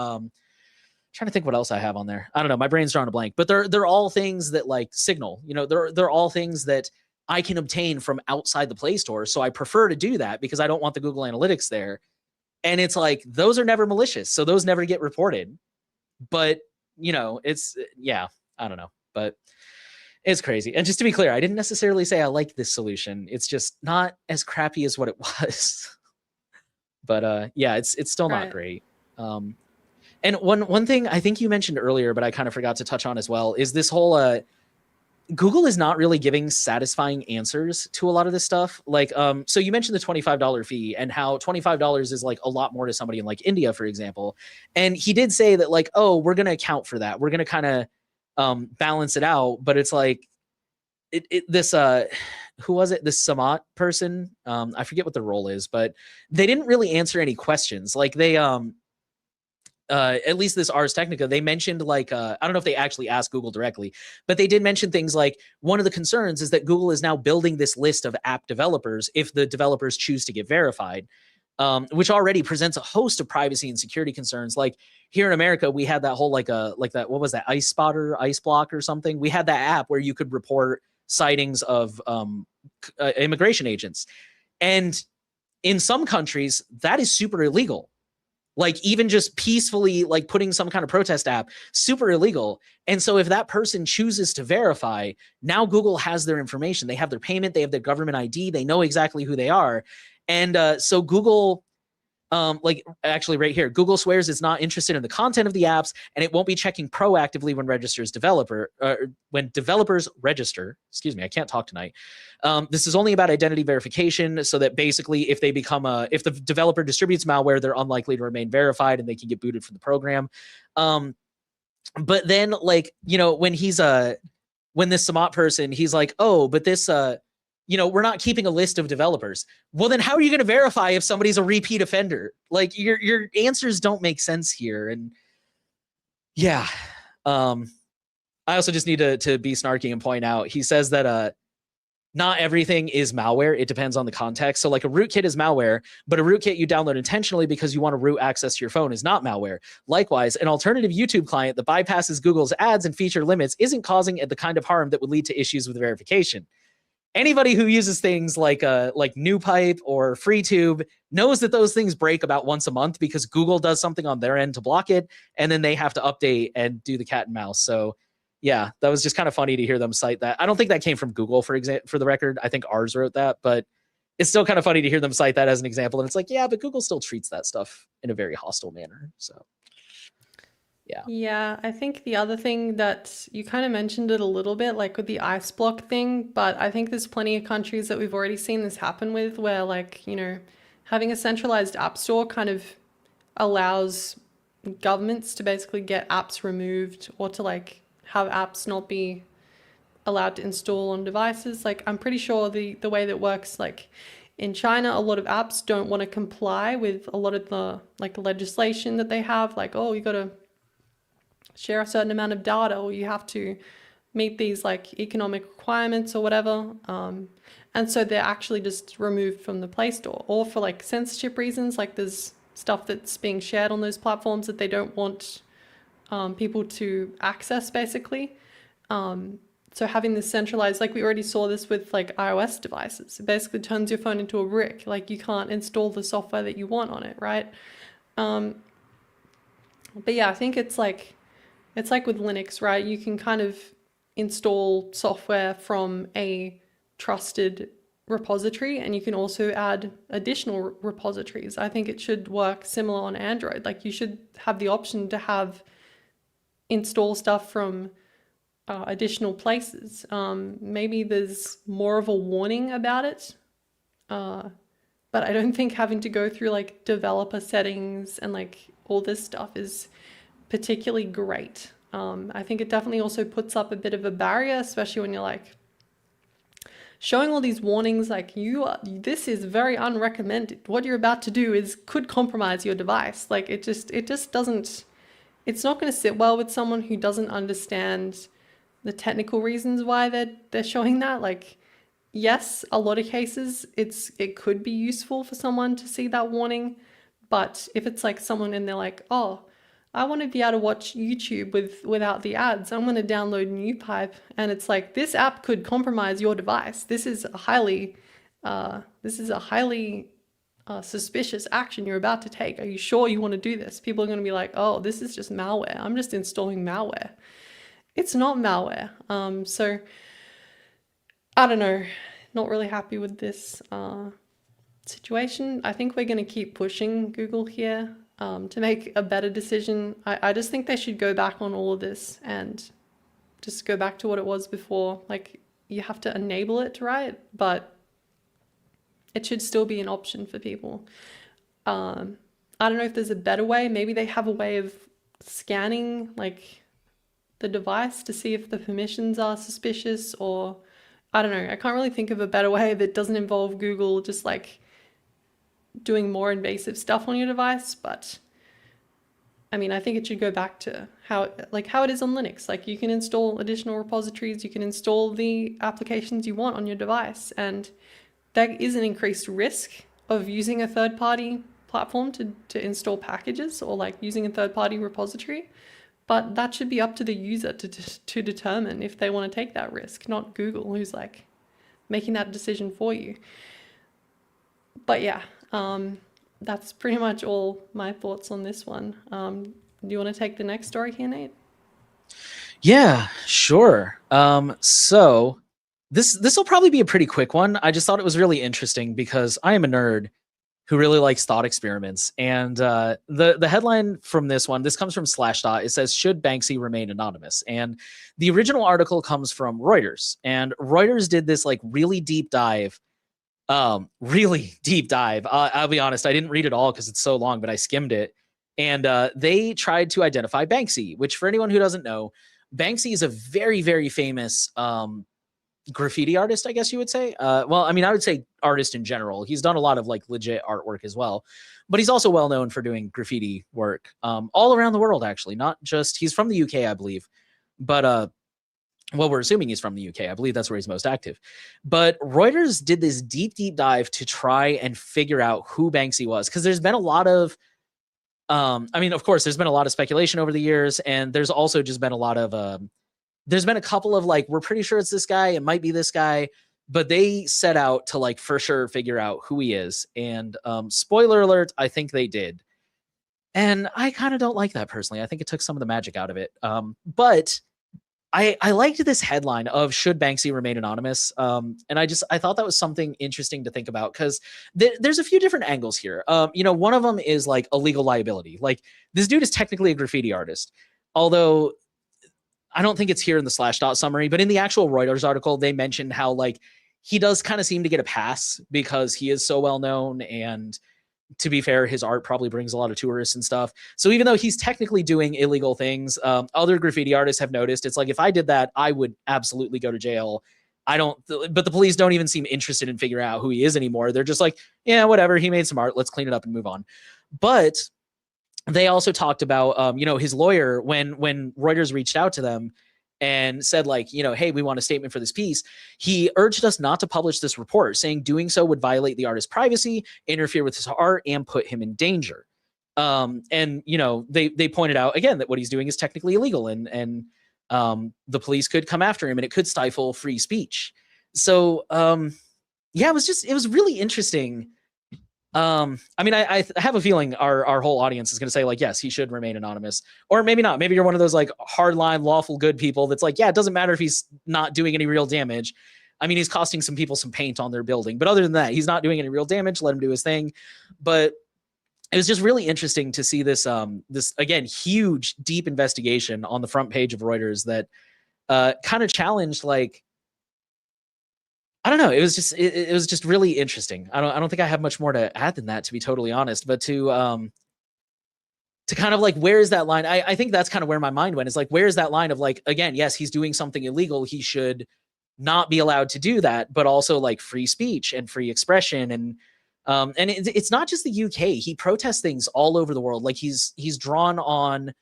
trying to think what else I have on there. I don't know. My brain's drawing a blank, but they're all things that like Signal, they're all things that I can obtain from outside the Play Store. So I prefer to do that because I don't want the Google Analytics there. And it's like, those are never malicious, so those never get reported. But, it's, yeah, I don't know, but it's crazy. And just to be clear, I didn't necessarily say I like this solution. It's just not as crappy as what it was. But yeah, it's still not great. And one thing I think you mentioned earlier, but I kind of forgot to touch on as well, is this whole Google is not really giving satisfying answers to a lot of this stuff. Like, so you mentioned the $25 fee and how $25 is like a lot more to somebody in like India, for example. And he did say that like, oh, we're going to account for that. We're going to kind of balance it out. But it's like, this, who was it? This Samat person. I forget what the role is, but they didn't really answer any questions. Like they, at least this Ars Technica, they mentioned like, I don't know if they actually asked Google directly, but they did mention things like, one of the concerns is that Google is now building this list of app developers if the developers choose to get verified, which already presents a host of privacy and security concerns. Like here in America, we had that whole like that, what was that, Ice Spotter, Ice Block or something? We had that app where you could report sightings of immigration agents. And in some countries, that is super illegal. Like even just peacefully like putting some kind of protest app, super illegal. And so if that person chooses to verify, now Google has their information. They have their payment, they have their government ID, they know exactly who they are. And so Google, like actually right here, Google swears it's not interested in the content of the apps, and it won't be checking proactively when developers register. Excuse me, I can't talk tonight. This is only about identity verification, so that basically if they become if the developer distributes malware, they're unlikely to remain verified and they can get booted from the program. But then like, when when this Samat person, he's like, oh, but this, we're not keeping a list of developers. Well, then how are you going to verify if somebody's a repeat offender? Like your answers don't make sense here. And yeah, I also just need to be snarky and point out, he says that not everything is malware. It depends on the context. So like a rootkit is malware, but a rootkit you download intentionally because you want to root access to your phone is not malware. Likewise, an alternative YouTube client that bypasses Google's ads and feature limits isn't causing the kind of harm that would lead to issues with verification. Anybody who uses things like NewPipe or FreeTube knows that those things break about once a month because Google does something on their end to block it, and then they have to update and do the cat and mouse. So yeah, that was just kind of funny to hear them cite that. I don't think that came from Google, for the record. I think ours wrote that, but it's still kind of funny to hear them cite that as an example. And it's like, yeah, but Google still treats that stuff in a very hostile manner. So yeah. Yeah, I think the other thing that you kind of mentioned it a little bit, like with the ice block thing, but I think there's plenty of countries that we've already seen this happen with, where like, having a centralized app store kind of allows governments to basically get apps removed or to like have apps not be allowed to install on devices. Like I'm pretty sure the way that works, like in China, a lot of apps don't want to comply with a lot of the like legislation that they have, like, oh, you got to share a certain amount of data, or you have to meet these like economic requirements or whatever. And so they're actually just removed from the Play Store, or for like censorship reasons, like there's stuff that's being shared on those platforms that they don't want people to access basically. So having this centralized, like we already saw this with like iOS devices, it basically turns your phone into a brick. Like you can't install the software that you want on it, right? But yeah, I think it's like with Linux, right? You can kind of install software from a trusted repository, and you can also add additional repositories. I think it should work similar on Android. Like you should have the option to have install stuff from additional places. Maybe there's more of a warning about it. But I don't think having to go through like developer settings and like all this stuff is particularly great. I think it definitely also puts up a bit of a barrier, especially when you're like showing all these warnings like this is very unrecommended. What you're about to do could compromise your device. Like it just doesn't, it's not going to sit well with someone who doesn't understand the technical reasons why they're showing that. Like, yes, a lot of cases it could be useful for someone to see that warning, but if it's like someone and they're like, oh, I want to be able to watch YouTube without the ads, I'm going to download NewPipe, and it's like this app could compromise your device. This is a highly suspicious action you're about to take. Are you sure you want to do this? People are going to be like, oh, this is just malware. I'm just installing malware. It's not malware. So I don't know, not really happy with this situation. I think we're going to keep pushing Google here to make a better decision. I just think they should go back on all of this and just go back to what it was before. Like, you have to enable it, right? But it should still be an option for people. I don't know if there's a better way. Maybe they have a way of scanning like the device to see if the permissions are suspicious, or I don't know. I can't really think of a better way that doesn't involve Google just like doing more invasive stuff on your device. But I mean, I think it should go back to how it is on Linux. Like, you can install additional repositories, you can install the applications you want on your device, and there is an increased risk of using a third-party platform to install packages, or like using a third-party repository. But that should be up to the user to determine if they want to take that risk, not Google, who's like making that decision for you. But yeah, that's pretty much all my thoughts on this one. Do you want to take the next story here, Nate? Yeah, sure. So this will probably be a pretty quick one. I just thought it was really interesting because I am a nerd who really likes thought experiments. And the headline from this one, this comes from Slashdot. It says, "Should Banksy remain anonymous?" And the original article comes from Reuters. And Reuters did this like really deep dive. Really deep dive. I'll be honest, I didn't read it all because it's so long, but I skimmed it. And they tried to identify Banksy, which, for anyone who doesn't know, Banksy is a very, very famous graffiti artist, I guess you would say. Well, I mean, I would say artist in general. He's done a lot of like legit artwork as well, but he's also well known for doing graffiti work all around the world, actually. Not just, he's from the UK, I believe, but well, we're assuming he's from the UK. I believe that's where he's most active. But Reuters did this deep, deep dive to try and figure out who Banksy was, because there's been a lot of I mean, of course, there's been a lot of speculation over the years, and there's also just been a lot of there's been a couple of like, we're pretty sure it's this guy, it might be this guy, but they set out to like for sure figure out who he is. And spoiler alert, I think they did. And I kind of don't like that personally. I think it took some of the magic out of it. But I liked this headline of "Should Banksy remain anonymous?" And I thought that was something interesting to think about, because there's a few different angles here. One of them is like a legal liability. Like, this dude is technically a graffiti artist, although I don't think it's here in the Slashdot summary, but in the actual Reuters article, they mentioned how like he does kind of seem to get a pass because he is so well known, and to be fair, his art probably brings a lot of tourists and stuff. So even though he's technically doing illegal things, other graffiti artists have noticed it's like, if I did that, I would absolutely go to jail. But the police don't even seem interested in figuring out who he is anymore. They're just like, yeah, whatever. He made some art. Let's clean it up and move on. But they also talked about, his lawyer, when Reuters reached out to them and said like, hey, we want a statement for this piece. He urged us not to publish this report, saying doing so would violate the artist's privacy, interfere with his art, and put him in danger. They pointed out again that what he's doing is technically illegal, and the police could come after him, and it could stifle free speech. So it was really interesting. I mean, I have a feeling our whole audience is going to say like, yes, he should remain anonymous, or maybe not. Maybe you're one of those like hardline lawful good people that's like, yeah, it doesn't matter if he's not doing any real damage. I mean, he's costing some people some paint on their building, but other than that, he's not doing any real damage. Let him do his thing. But it was just really interesting to see this this again huge deep investigation on the front page of Reuters that kind of challenged like I don't know. It was just really interesting. I don't think I have much more to add than that, to be totally honest. But to kind of like where is that line? I think that's kind of where my mind went. Is like where is that line of like again, yes, he's doing something illegal. He should not be allowed to do that, but also like free speech and free expression and it's not just the UK. He protests things all over the world. Like he's drawn on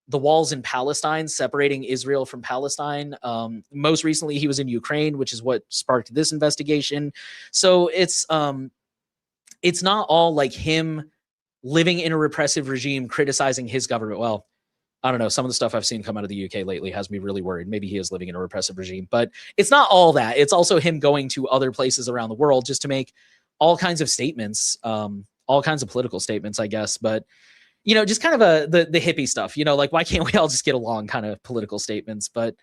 the walls in Palestine, separating Israel from Palestine. Most recently, he was in Ukraine, which is what sparked this investigation. So it's not all like him living in a repressive regime, criticizing his government. Well, I don't know. Some of the stuff I've seen come out of the UK lately has me really worried. Maybe he is living in a repressive regime, but it's not all that. It's also him going to other places around the world just to make all kinds of statements, all kinds of political statements, I guess. But just kind of the hippie stuff. Like why can't we all just get along? Kind of political statements. But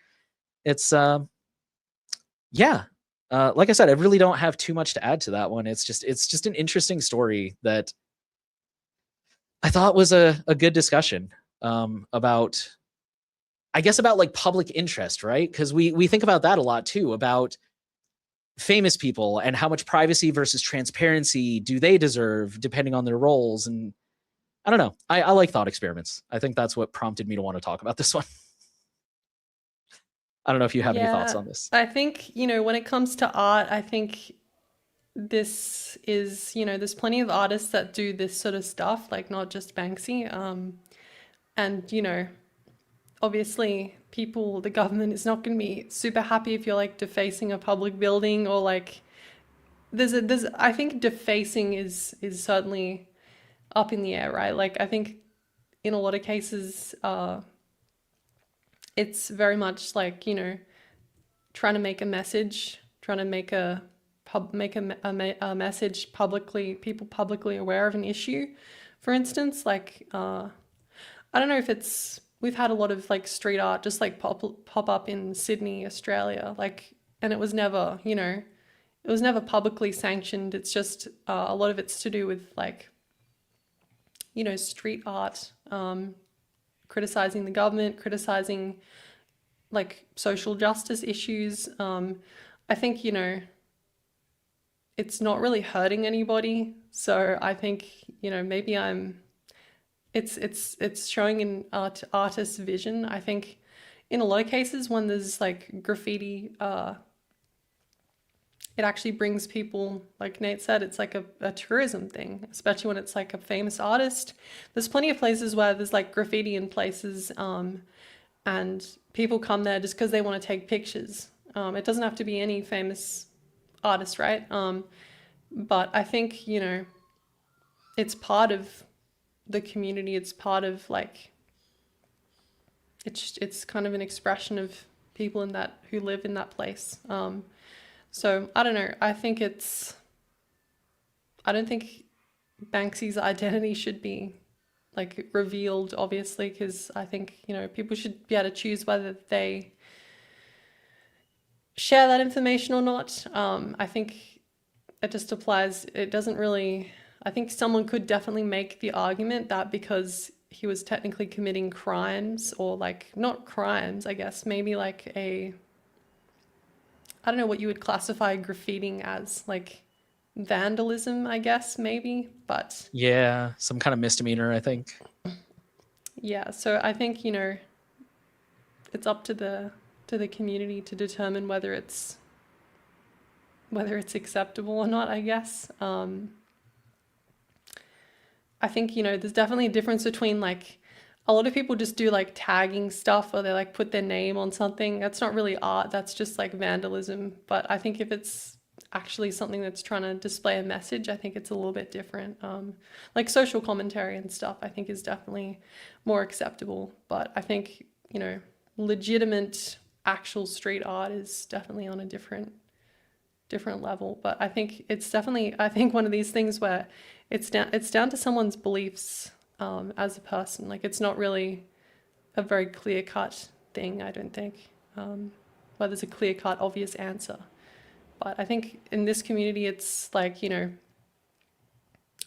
it's yeah. Like I said, I really don't have too much to add to that one. It's just an interesting story that I thought was a good discussion about, I guess, about like public interest, right? Because we think about that a lot too, about famous people and how much privacy versus transparency do they deserve depending on their roles. And I don't know. I like thought experiments. I think that's what prompted me to want to talk about this one. I don't know if you have any thoughts Yeah, on this. I think, when it comes to art, I think there's plenty of artists that do this sort of stuff, like not just Banksy. And, obviously the government is not going to be super happy if you're like defacing a public building or like I think defacing is certainly up in the air, right? Like I think in a lot of cases, it's very much like, trying to make a message, trying to make a message publicly, people publicly aware of an issue. For instance, like I don't know if we've had a lot of like street art just like pop up in Sydney, Australia, like, and it was never, it was never publicly sanctioned. It's just a lot of it's to do with like, street art, criticizing the government, criticizing like social justice issues. I think, it's not really hurting anybody. So I think, maybe it's showing an artist's vision. I think in a lot of cases when there's like graffiti, it actually brings people, like Nate said, it's like a tourism thing, especially when it's like a famous artist. There's plenty of places where there's like graffiti in places, and people come there just because they want to take pictures. It doesn't have to be any famous artist, right? But I think, it's part of the community. It's part of like, it's kind of an expression of people who live in that place. So I don't know. I don't think Banksy's identity should be like revealed, obviously, because I think, people should be able to choose whether they share that information or not. I think it just applies. It doesn't really, I think someone could definitely make the argument that because he was technically committing crimes, or like not crimes, I guess, maybe like I don't know what you would classify graffitiing as, like vandalism, I guess, maybe. But Yeah, some kind of misdemeanor, I think. yeah, so I think, it's up to the community to determine whether it's acceptable or not, I guess. I think, there's definitely a difference between like a lot of people just do like tagging stuff, or they like put their name on something. That's not really art, that's just like vandalism. But I think if it's actually something that's trying to display a message, I think it's a little bit different. Like social commentary and stuff, I think is definitely more acceptable. But I think, legitimate actual street art is definitely on a different level. But I think it's definitely, I think one of these things where it's down to someone's beliefs, as a person. Like it's not really a very clear cut thing, I don't think. Where there's a clear cut obvious answer. But I think in this community, it's like,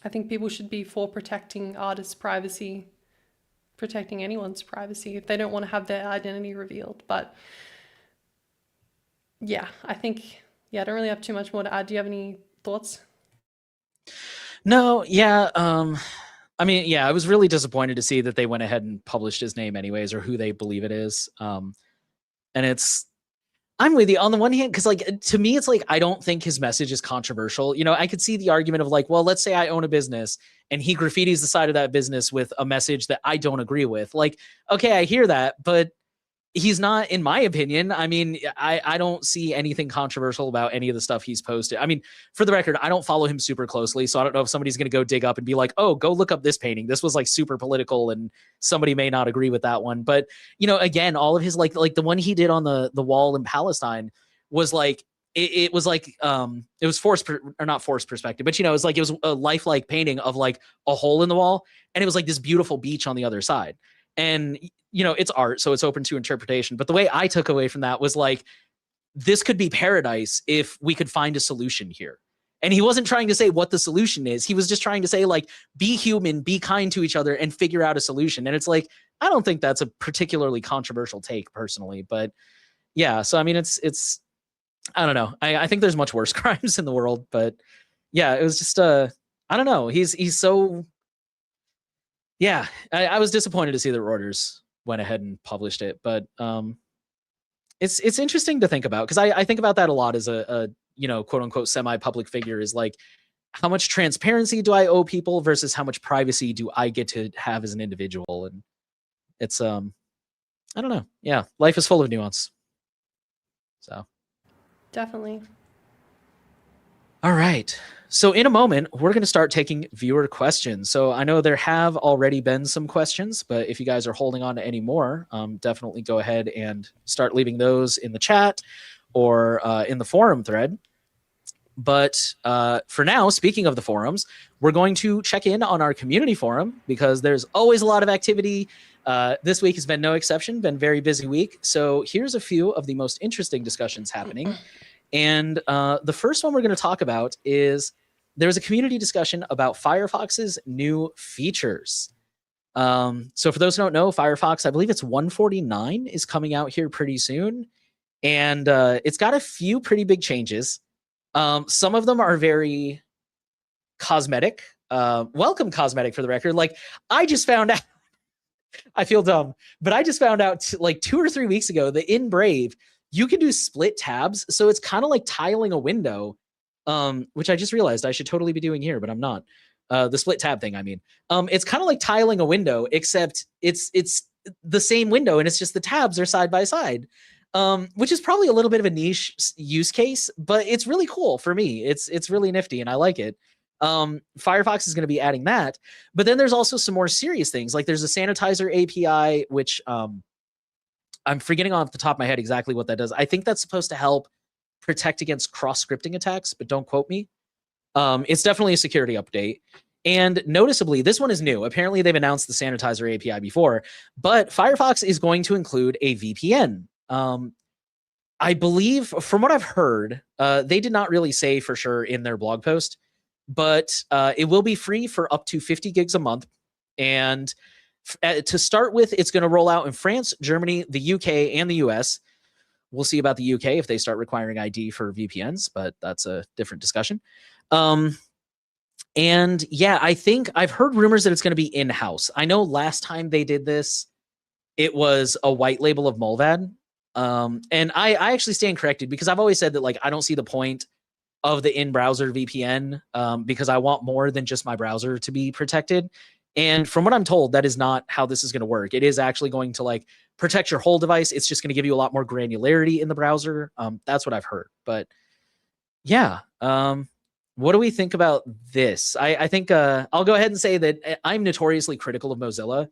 I think people should be for protecting artists' privacy, protecting anyone's privacy if they don't want to have their identity revealed. But yeah, I think, yeah, I don't really have too much more to add. Do you have any thoughts? No, yeah. I mean, yeah, I was really disappointed to see that they went ahead and published his name anyways, or who they believe it is. And I'm with you on the one hand, because like to me, it's like I don't think his message is controversial. You know, I could see the argument of like, well, let's say I own a business and he graffitis the side of that business with a message that I don't agree with. Like, okay, I hear that, but he's not, in my opinion. I mean, I don't see anything controversial about any of the stuff he's posted. I mean, for the record, I don't follow him super closely, so I don't know if somebody's going to go dig up and be like, oh, go look up this painting. This was like super political, and somebody may not agree with that one. But you know, again, all of his like the one he did on the wall in Palestine was like it was like it was or not forced perspective, but you know, it was like it was a lifelike painting of like a hole in the wall, and it was like this beautiful beach on the other side. And you know, it's art, so it's open to interpretation. But the way I took away from that was like, this could be paradise if we could find a solution here. And he wasn't trying to say what the solution is. He was just trying to say, like, be human, be kind to each other, and figure out a solution. And it's like, I don't think that's a particularly controversial take personally. But yeah, so I mean, it's I don't know. I think there's much worse crimes in the world. But yeah, it was just I don't know. He's so yeah. I was disappointed to see that Reuters went ahead and published it, but it's interesting to think about, because I think about that a lot as a you know, quote unquote semi-public figure, is like, how much transparency do I owe people versus how much privacy do I get to have as an individual? And it's I don't know. Yeah, life is full of nuance. So Definitely. all right. So in a moment, we're going to start taking viewer questions. So I know there have already been some questions, but if you guys are holding on to any more, definitely go ahead and start leaving those in the chat or in the forum thread. But for now, speaking of the forums, we're going to check in on our community forum, because there's always a lot of activity. This week has been no exception, been a very busy week. So here's a few of the most interesting discussions happening. And the first one we're going to talk about is, there's a community discussion about Firefox's new features. So for those who don't know, Firefox, I believe it's 149, is coming out here pretty soon. And it's got a few pretty big changes. Some of them are very cosmetic. Welcome cosmetic, for the record. Like, I just found out, I feel dumb, but I just found out like 2 or 3 weeks ago that in Brave, you can do split tabs. So it's kind of like tiling a window, which I just realized I should totally be doing here, but I'm not. The split tab thing, I mean. It's kind of like tiling a window, except it's the same window, and it's just the tabs are side by side, which is probably a little bit of a niche use case, but it's really cool for me. It's really nifty, and I like it. Firefox is going to be adding that, but then there's also some more serious things. Like there's a sanitizer API, which I'm forgetting off the top of my head exactly what that does. I think that's supposed to help protect against cross-scripting attacks, but don't quote me. It's definitely a security update. And noticeably, this one is new. Apparently, they've announced the sanitizer API before, but Firefox is going to include a VPN. I believe, from what I've heard, they did not really say for sure in their blog post, but it will be free for up to 50 gigs a month. And to start with, it's going to roll out in France, Germany, the UK, and the US. We'll see about the UK if they start requiring ID for VPNs, but that's a different discussion. And yeah, I think I've heard rumors that it's going to be in-house. I know last time they did this, it was a white label of Molvad. And I actually stand corrected, because I've always said that, like, I don't see the point of the in-browser VPN, because I want more than just my browser to be protected. And from what I'm told, that is not how this is going to work. It is actually going to like protect your whole device. It's just going to give you a lot more granularity in the browser. That's what I've heard. But yeah, what do we think about this? I think I'll go ahead and say that I'm notoriously critical of Mozilla,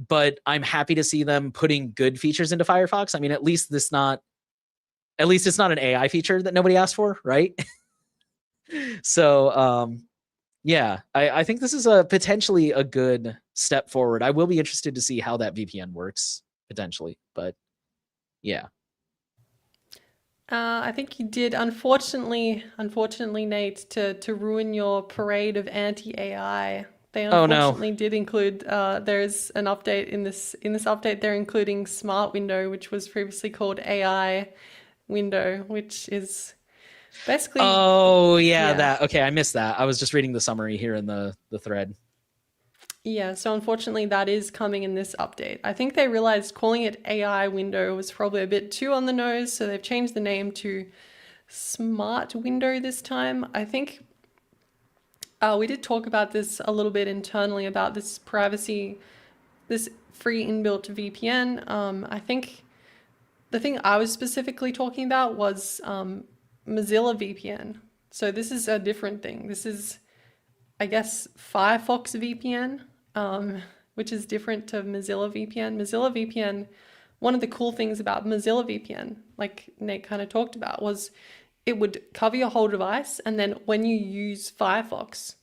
but I'm happy to see them putting good features into Firefox. I mean, at least it's not an AI feature that nobody asked for, right? So yeah, I think this is a potentially a good step forward. I will be interested to see how that VPN works potentially, but yeah. I think you did. Unfortunately, Nate, to ruin your parade of anti-AI, they Oh no. unfortunately did include. There's an update in this update. They're including Smart Window, which was previously called AI Window, which is basically, Oh yeah, yeah, that. Okay, I missed that. I was just reading the summary here in the thread. yeah. So unfortunately, that is coming in this update. I think they realized calling it AI Window was probably a bit too on the nose, so they've changed the name to Smart Window this time. I think we did talk about this a little bit internally about this privacy, this free inbuilt VPN. I think the thing I was specifically talking about was Mozilla VPN. So this is a different thing. This is, I guess, Firefox VPN, which is different to Mozilla VPN. Mozilla VPN, one of the cool things about Mozilla VPN, like Nate kind of talked about, was it would cover your whole device, and then when you use Firefox,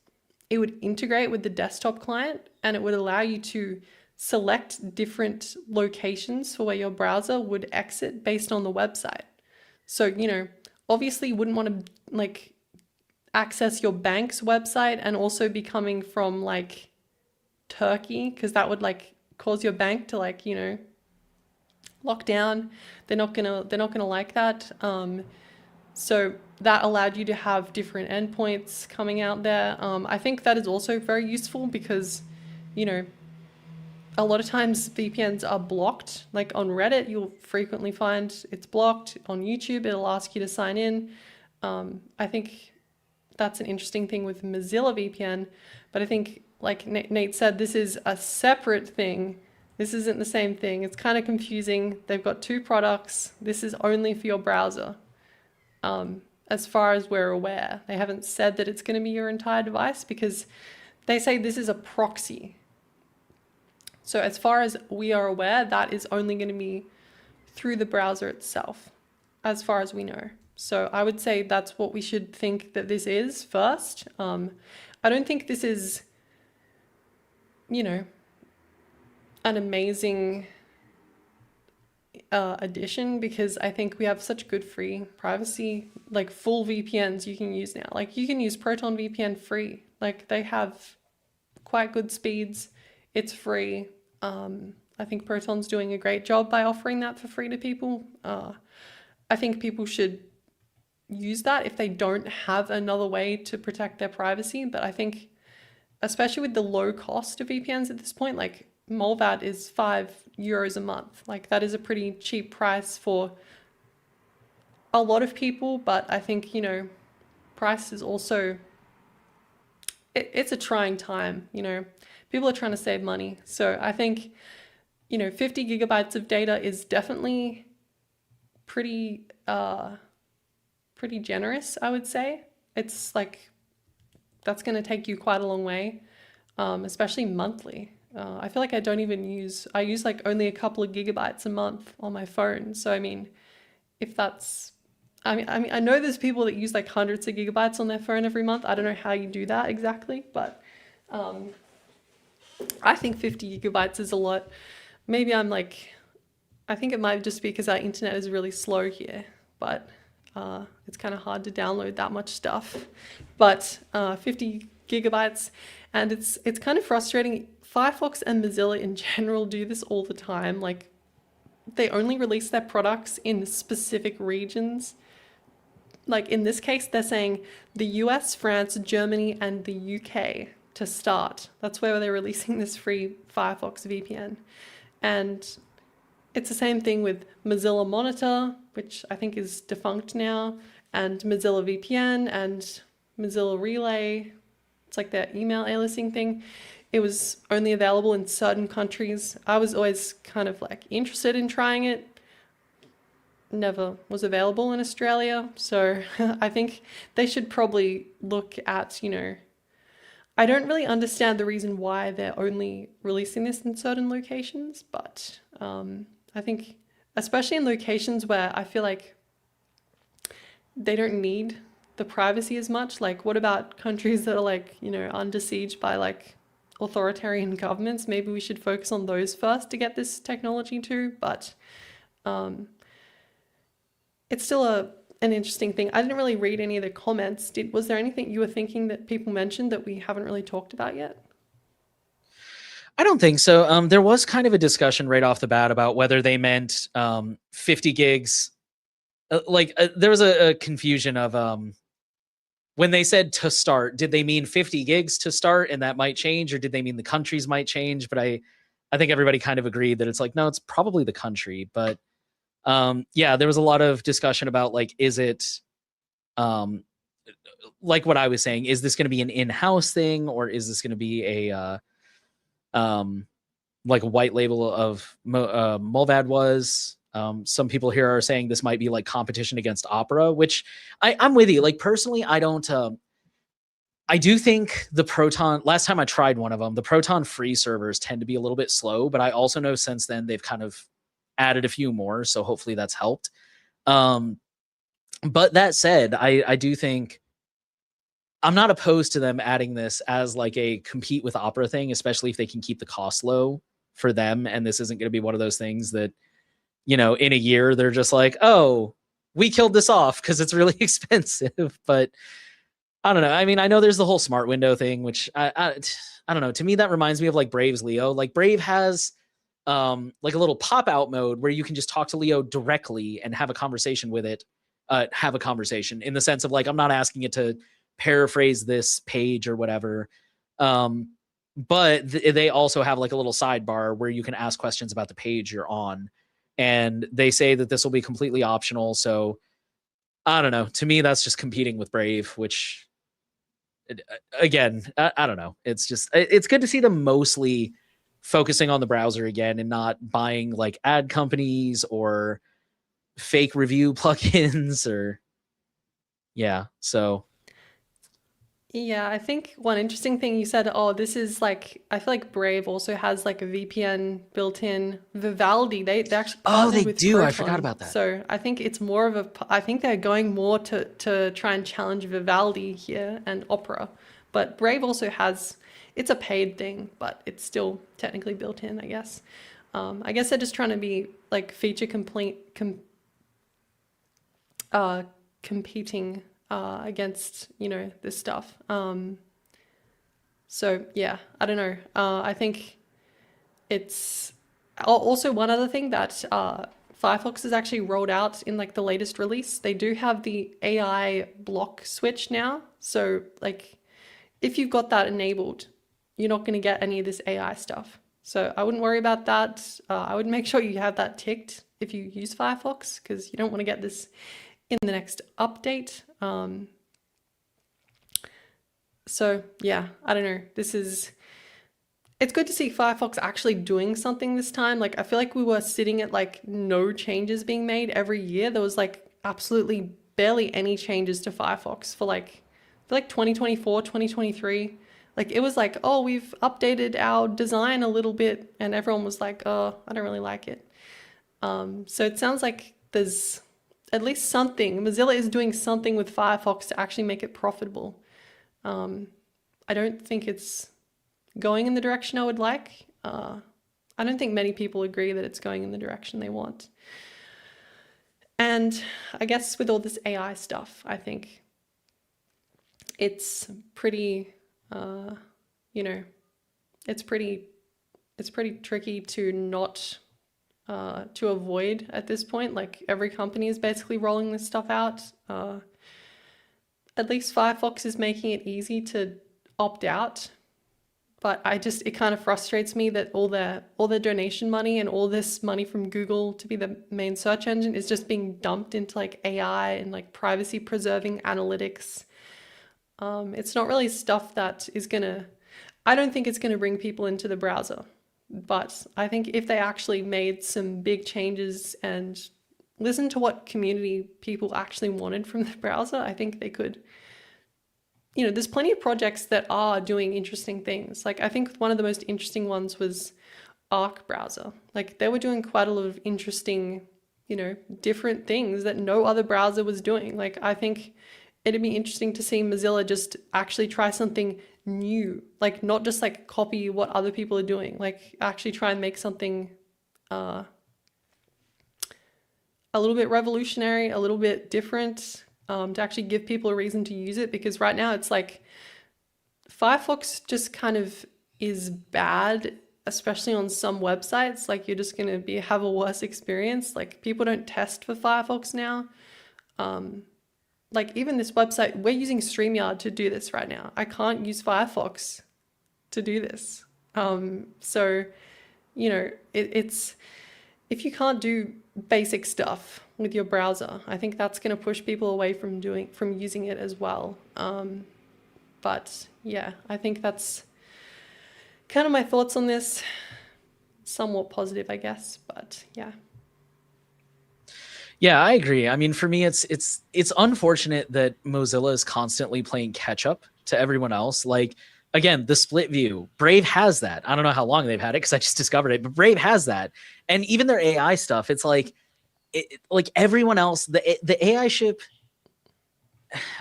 it would integrate with the desktop client and it would allow you to select different locations for where your browser would exit based on the website. So, obviously you wouldn't want to like access your bank's website and also be coming from like Turkey, because that would like cause your bank to like, lock down. They're not gonna like that. So that allowed you to have different endpoints coming out there. I think that is also very useful because, you know, a lot of times VPNs are blocked. Like on Reddit, you'll frequently find it's blocked. On YouTube, it'll ask you to sign in. I think that's an interesting thing with Mozilla VPN. But I think, like Nate said, this is a separate thing. This isn't the same thing. It's kind of confusing. They've got two products. This is only for your browser. As far as we're aware, they haven't said that it's going to be your entire device because they say this is a proxy. So as far as we are aware, that is only going to be through the browser itself, as far as we know. So I would say that's what we should think that this is first. I don't think this is, you know, an amazing addition, because I think we have such good free privacy, like full VPNs you can use now. Like you can use Proton VPN free. Like they have quite good speeds. It's free. I think Proton's doing a great job by offering that for free to people. I think people should use that if they don't have another way to protect their privacy. But I think, especially with the low cost of VPNs at this point, like Molvat is €5 a month. Like that is a pretty cheap price for a lot of people. But I think, price is also, it's a trying time, people are trying to save money. So I think, 50 gigabytes of data is definitely pretty pretty generous, I would say. It's like that's going to take you quite a long way, especially monthly. I feel like I use like only a couple of gigabytes a month on my phone. So I mean, if that's I know there's people that use like hundreds of gigabytes on their phone every month. I don't know how you do that exactly, but I think 50 gigabytes is a lot. Maybe I think it might just be because our internet is really slow here, but it's kind of hard to download that much stuff. But 50 gigabytes, and it's kind of frustrating. Firefox and Mozilla in general do this all the time. Like they only release their products in specific regions. Like in this case, they're saying the US, France, Germany, and the UK to start. That's where they're releasing this free Firefox VPN. And it's the same thing with Mozilla Monitor, which I think is defunct now, and Mozilla VPN and Mozilla Relay. It's like their email aliasing thing. It was only available in certain countries. I was always kind of like interested in trying it. Never was available in Australia. So I think they should probably look at, I don't really understand the reason why they're only releasing this in certain locations, but I think, especially in locations where I feel like they don't need the privacy as much. Like, what about countries that are like, under siege by like authoritarian governments? Maybe we should focus on those first to get this technology to. But it's still an interesting thing. I didn't really read any of the comments. Was there anything you were thinking that people mentioned that we haven't really talked about yet? I don't think so. There was kind of a discussion right off the bat about whether they meant 50 gigs. There was a confusion of when they said to start, did they mean 50 gigs to start and that might change, or did they mean the countries might change? But I think everybody kind of agreed that it's like, no, it's probably the country. But yeah, there was a lot of discussion about like, is it um, like what I was saying, is this going to be an in-house thing, or is this going to be a um, like a white label of Mulvad was? Some people here are saying this might be like competition against Opera, which I'm with you. Like personally, I don't. I do think the Proton. Last time I tried one of them, the Proton free servers tend to be a little bit slow, but I also know since then they've kind of added a few more, so hopefully that's helped. Um, but that said, I do think I'm not opposed to them adding this as like a compete with Opera thing, especially if they can keep the cost low for them. And this isn't going to be one of those things that, in a year they're just like, oh, we killed this off because it's really expensive. But I don't know. I mean, I know there's the whole smart window thing, which I don't know. To me, that reminds me of like Brave's Leo. Like Brave has like a little pop out mode where you can just talk to Leo directly and have a conversation with it. Have a conversation in the sense of like, I'm not asking it to paraphrase this page or whatever. But they also have like a little sidebar where you can ask questions about the page you're on. And they say that this will be completely optional. So I don't know. To me, that's just competing with Brave, which again, I don't know. It's just, it's good to see them mostly focusing on the browser again and not buying like ad companies or fake review plugins or, yeah. So, Yeah, I think one interesting thing you said, oh, this is like, I feel like Brave also has like a VPN built in. Vivaldi, they actually oh, partnered they with do. I forgot Proton. about that. So I think it's more of a, I think they're going more to try and challenge Vivaldi here and Opera. But Brave also has, it's a paid thing, but it's still technically built in, I guess. I guess they're just trying to be like feature complete, uh, competing against this stuff. So yeah, I don't know. I think it's also one other thing that Firefox has actually rolled out in like the latest release. They do have the AI block switch now. So like if you've got that enabled, you're not going to get any of this AI stuff. So I wouldn't worry about that. I would make sure you have that ticked if you use Firefox because you don't want to get this in the next update. So yeah, I don't know. It's good to see Firefox actually doing something this time. Like I feel like we were sitting at like no changes being made every year. There was like absolutely barely any changes to Firefox for like 2024, 2023. Like it was like, oh, we've updated our design a little bit and everyone was like, oh, I don't really like it. So it sounds like there's at least something. Mozilla is doing something with Firefox to actually make it profitable. I don't think it's going in the direction I would like. I don't think many people agree that it's going in the direction they want. And I guess with all this AI stuff, I think it's pretty, you know, it's pretty, it's pretty tricky to not to avoid at this point. Like every company is basically rolling this stuff out. At least Firefox is making it easy to opt out. But it kind of frustrates me that all their donation money and all this money from Google to be the main search engine is just being dumped into like AI and like privacy preserving analytics. It's not really stuff that is gonna, I don't think it's gonna bring people into the browser. But I think if they actually made some big changes and listened to what community people actually wanted from the browser, I think they could. There's plenty of projects that are doing interesting things. Like I think one of the most interesting ones was Arc browser. Like they were doing quite a lot of interesting, different things that no other browser was doing. Like I think it'd be interesting to see Mozilla just actually try something new, like not just like copy what other people are doing, like actually try and make something a little bit revolutionary, a little bit different, to actually give people a reason to use it. Because right now it's like Firefox just kind of is bad, especially on some websites. Like you're just gonna be have a worse experience. Like people don't test for Firefox now. Like even this website, we're using StreamYard to do this right now. I can't use Firefox to do this. So it's if you can't do basic stuff with your browser, I think that's going to push people away from using it as well. But yeah, I think that's kind of my thoughts on this. Somewhat positive, I guess, but yeah. Yeah, I agree. I mean, for me, it's unfortunate that Mozilla is constantly playing catch up to everyone else. Like, again, the split view, Brave has that. I don't know how long they've had it because I just discovered it, but Brave has that. And even their AI stuff, it's like, like everyone else, the AI ship.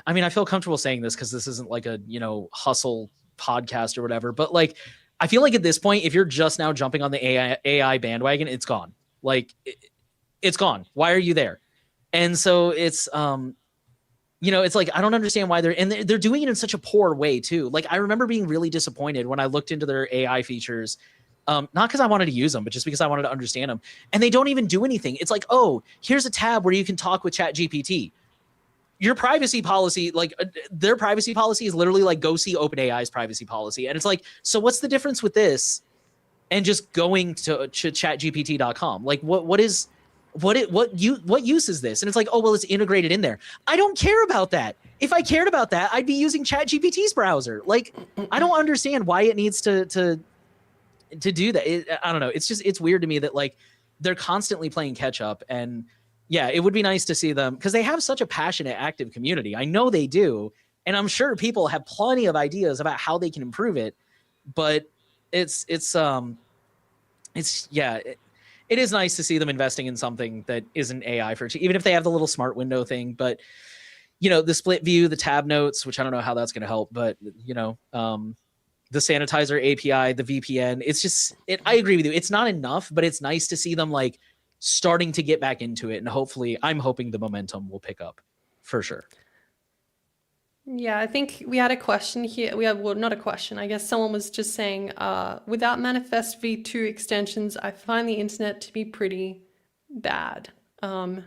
I mean, I feel comfortable saying this because this isn't like a hustle podcast or whatever. But like, I feel like at this point, if you're just now jumping on the AI bandwagon, it's gone. Like, it's gone. Why are you there? And so it's it's like I don't understand why they're doing it in such a poor way too. Like I remember being really disappointed when I looked into their AI features, not because I wanted to use them, but just because I wanted to understand them. And they don't even do anything. It's like, oh, here's a tab where you can talk with ChatGPT. Your privacy policy, like their privacy policy is literally like go see OpenAI's privacy policy. And it's like, so what's the difference with this and just going to chatgpt.com? Like what use is this? And it's like, oh, well, it's integrated in there. I don't care about that. If I cared about that, I'd be using ChatGPT's browser. Like, I don't understand why it needs to do that. I don't know. It's weird to me that like they're constantly playing catch up. And yeah, it would be nice to see them because they have such a passionate, active community. I know they do. And I'm sure people have plenty of ideas about how they can improve it. But it is nice to see them investing in something that isn't AI even if they have the little smart window thing. But the split view, the tab notes, which I don't know how that's going to help, but the sanitizer API, the VPN, I agree with you. It's not enough, but it's nice to see them like starting to get back into it. And hopefully I'm hoping the momentum will pick up for sure. Yeah, I think we had a question here. Well, not a question. I guess someone was just saying, without Manifest v2 extensions, I find the internet to be pretty bad. I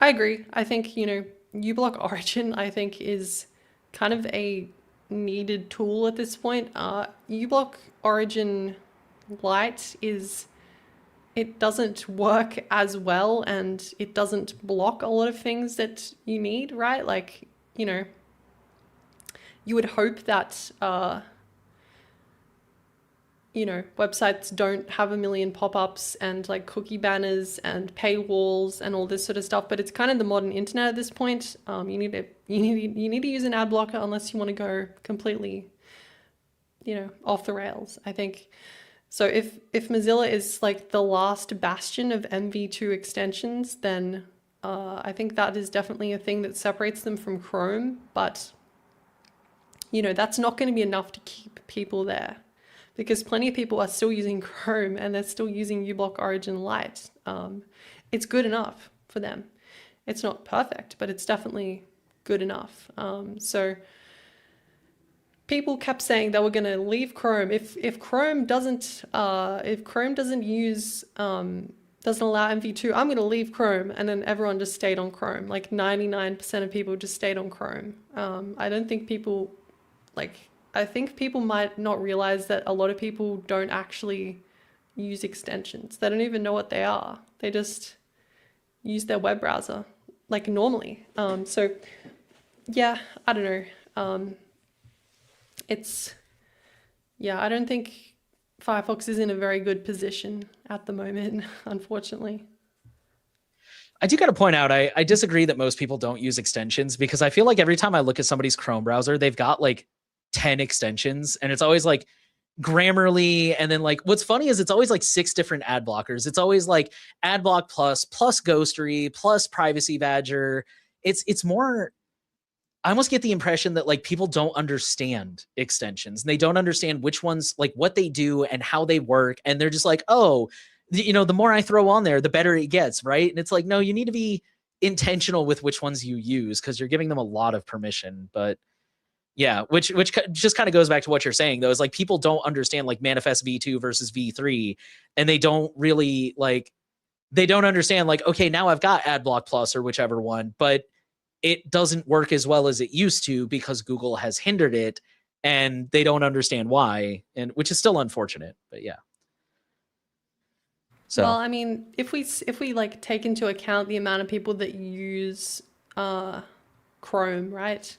agree. I think, uBlock Origin, I think, is kind of a needed tool at this point. uBlock Origin Lite it doesn't work as well and it doesn't block a lot of things that you need, right? Like, you would hope that, websites don't have a million pop-ups and like cookie banners and paywalls and all this sort of stuff. But it's kind of the modern internet at this point. You need to use an ad blocker unless you want to go completely, off the rails, I think. So if Mozilla is like the last bastion of MV2 extensions, then I think that is definitely a thing that separates them from Chrome. But that's not going to be enough to keep people there because plenty of people are still using Chrome and they're still using uBlock Origin Lite. It's good enough for them. It's not perfect, but it's definitely good enough. So people kept saying they were going to leave Chrome. If Chrome doesn't use doesn't allow MV2, I'm going to leave Chrome. And then everyone just stayed on Chrome. Like 99% of people just stayed on Chrome. I think people might not realize that a lot of people don't actually use extensions. They don't even know what they are. They just use their web browser like normally. So yeah, I don't know. I don't think Firefox is in a very good position at the moment, unfortunately. I do got to point out, I disagree that most people don't use extensions because I feel like every time I look at somebody's Chrome browser, they've got like 10 extensions and it's always like Grammarly. And then like, what's funny is it's always like 6 different ad blockers. It's always like AdBlock plus Ghostery plus Privacy Badger. It's more, I almost get the impression that like people don't understand extensions and they don't understand which ones, like what they do and how they work. And they're just like, oh, the more I throw on there, the better it gets, right? And it's like, no, you need to be intentional with which ones you use because you're giving them a lot of permission. But yeah, which just kind of goes back to what you're saying though, is like people don't understand like manifest v2 versus v3, and they don't really like they don't understand like, okay, now I've got AdBlock Plus or whichever one, but it doesn't work as well as it used to because Google has hindered it, and they don't understand why, and which is still unfortunate. But yeah. Well, So I mean, if we like take into account the amount of people that use Chrome, right?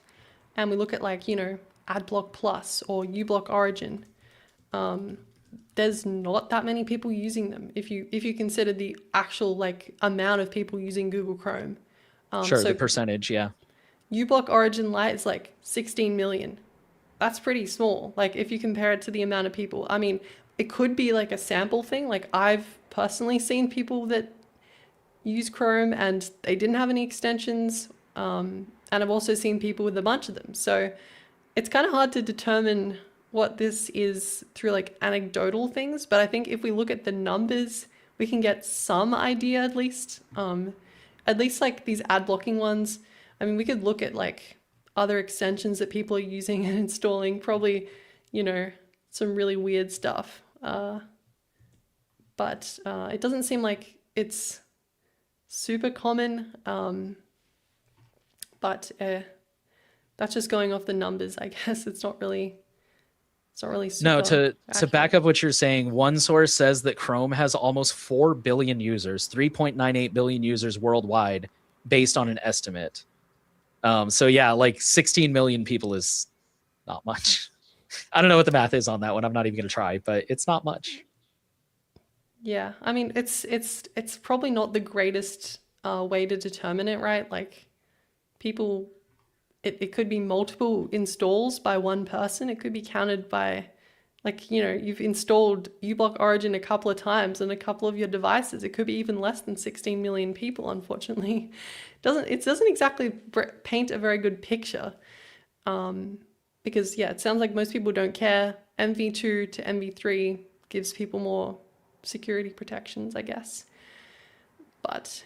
And we look at like, AdBlock Plus or uBlock Origin, there's not that many people using them if you consider the actual like amount of people using Google Chrome. sure, the So percentage, yeah. uBlock Origin Lite is like 16 million. That's pretty small. Like if you compare it to the amount of people. I mean, it could be like a sample thing. Like I've personally seen people that use Chrome and they didn't have any extensions. And I've also seen people with a bunch of them. So it's kind of hard to determine what this is through like anecdotal things. But I think if we look at the numbers, we can get some idea at least. At least like these ad blocking ones. I mean, we could look at like other extensions that people are using and installing, probably, some really weird stuff. But it doesn't seem like it's super common. But that's just going off the numbers, I guess. It's not really No, super to back accurate. up what you're saying, one source says that Chrome has almost 4 billion users, 3.98 billion users worldwide, based on an estimate. So yeah, like 16 million people is not much. I don't know what the math is on that one. I'm not even going to try, but it's not much. Yeah, I mean, it's probably not the greatest way to determine it, right? Like people, it could be multiple installs by one person. It could be counted by, like, you've installed uBlock Origin a couple of times on a couple of your devices. It could be even less than 16 million people, unfortunately. It doesn't exactly paint a very good picture. Because yeah, it sounds like most people don't care. MV2 to MV3 gives people more security protections, I guess. But